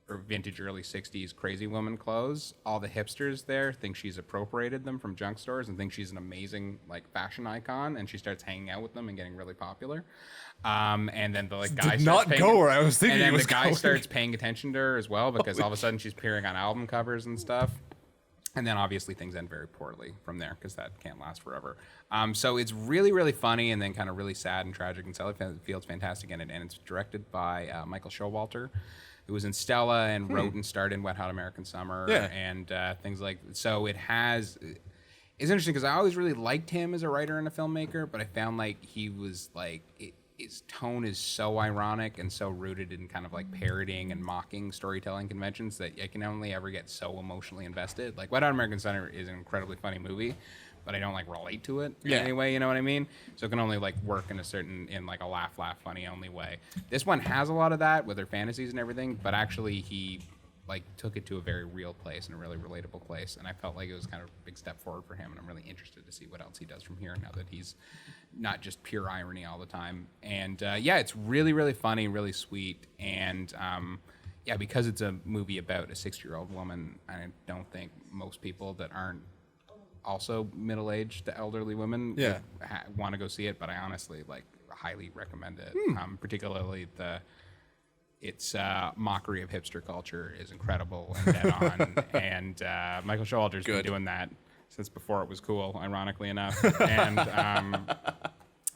her vintage early 60s crazy woman clothes, all the hipsters there think she's appropriated them from junk stores and think she's an amazing like fashion icon, and she starts hanging out with them and getting really popular. And then the like guy Did starts not go where I was thinking and it then was the guy going. starts paying attention to her as well, because all of a sudden she's appearing on album covers and stuff. And then obviously things end very poorly from there, because that can't last forever. So it's really, really funny, and then kind of really sad and tragic, and Sally Field's fantastic in it. And it's directed by Michael Showalter, who was in Stella and wrote and starred in Wet Hot American Summer Yeah. and things like. So it has. It's interesting because I always really liked him as a writer and a filmmaker, but I found like he was like. His tone is so ironic and so rooted in kind of like parodying and mocking storytelling conventions that I can only ever get so emotionally invested. Like Wet Hot American Summer is an incredibly funny movie, but I don't like relate to it in any way, you know what I mean? So it can only like work in like a laugh funny only way. This one has a lot of that with her fantasies and everything, but actually he like took it to a very real place and a really relatable place, and I felt like it was kind of a big step forward for him, and I'm really interested to see what else he does from here now that he's not just pure irony all the time. And yeah, it's really, really funny, really sweet, and yeah, because it's a movie about a 60-year-old woman, I don't think most people that aren't also middle-aged to elderly women Yeah. want to go see it, but I honestly like highly recommend it. Particularly its mockery of hipster culture is incredible and dead on, and Michael Showalter's been Good. doing that since before it was cool, ironically enough, and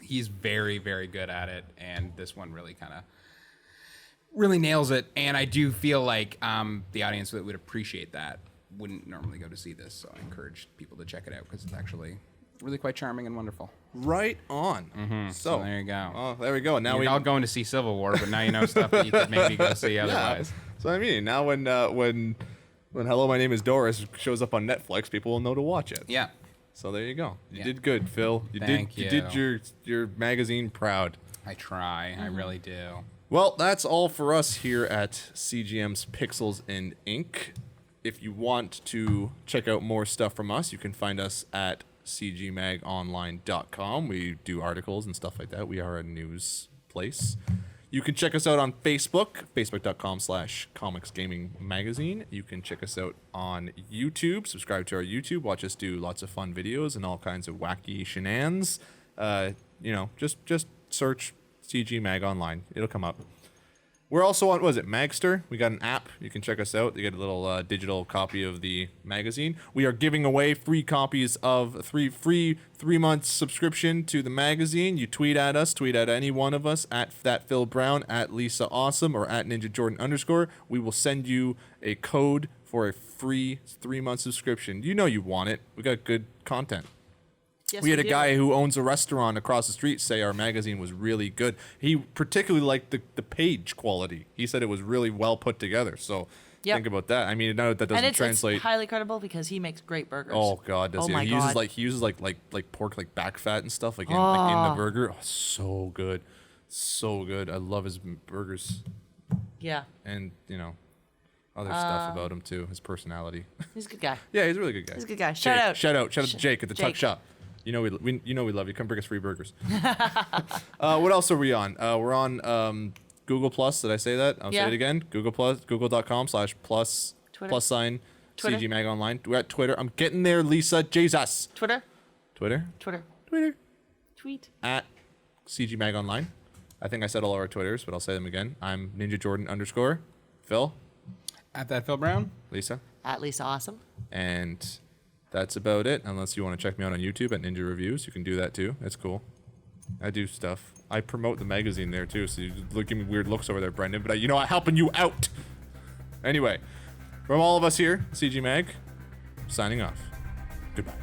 he's very, very good at it, and this one really nails it, and I do feel like the audience that would appreciate that wouldn't normally go to see this, so I encourage people to check it out because it's actually really quite charming and wonderful. Right on. So there you go. Oh, there we go. Now You're all going to see Civil War, but now you know stuff that you could maybe go see otherwise. So I mean, now when Hello, My Name is Doris shows up on Netflix, people will know to watch it. Yeah. So there you go. You Yeah. did good, Phil. You Thank did your magazine proud. I try. I really do. Well, that's all for us here at CGM's Pixels and Ink. If you want to check out more stuff from us, you can find us at cgmagonline.com. We do articles and stuff like that. We are a news place. You can check us out on Facebook, facebook.com/comicsgamingmagazine. You can check us out on YouTube. Subscribe to our YouTube. Watch us do lots of fun videos and all kinds of wacky shenanigans. Just search CG Mag Online. It'll come up. We're also on, Magster? We got an app. You can check us out. You get a little digital copy of the magazine. We are giving away free copies of free 3-month subscription to the magazine. You tweet at us, tweet at any one of us, at ThatPhilBrown, at Lisa Awesome, or at NinjaJordan_. We will send you a code for a free 3-month subscription. You know you want it. We got good content. Yes, We had a do. guy who owns a restaurant across the street say our magazine was really good. He particularly liked the page quality. He said it was really well put together. So Yep. think about that. I mean, no, that doesn't And translate. it's highly credible because he makes great burgers. Oh God, does Oh he? my He God. uses like pork back fat and stuff like in the burger. Oh, so good, so good. I love his burgers Yeah, and other stuff about him too. His personality. he's a good guy. Yeah, he's a really good guy. He's a good guy. Shout out to Sh- Jake at the Tuck Jake. Shop. We love you. Come bring us free burgers. What else are we on? We're on Google Plus. Did I say that? I'll Yeah. say it again. Google Plus. Google.com/plus Twitter. +sign Twitter. CG Mag Online. We're at Twitter. I'm getting there, Lisa. Jesus. Twitter. Twitter. Tweet. At CG Mag Online. I think I said all of our Twitters, but I'll say them again. I'm NinjaJordan_. Phil. At that Phil Brown. Lisa. At Lisa Awesome. And that's about it. Unless you want to check me out on YouTube at Ninja Reviews, you can do that too. That's cool. I do stuff. I promote the magazine there too, so you give me weird looks over there, Brendan. But I'm helping you out. Anyway, from all of us here, CG Mag, signing off. Goodbye.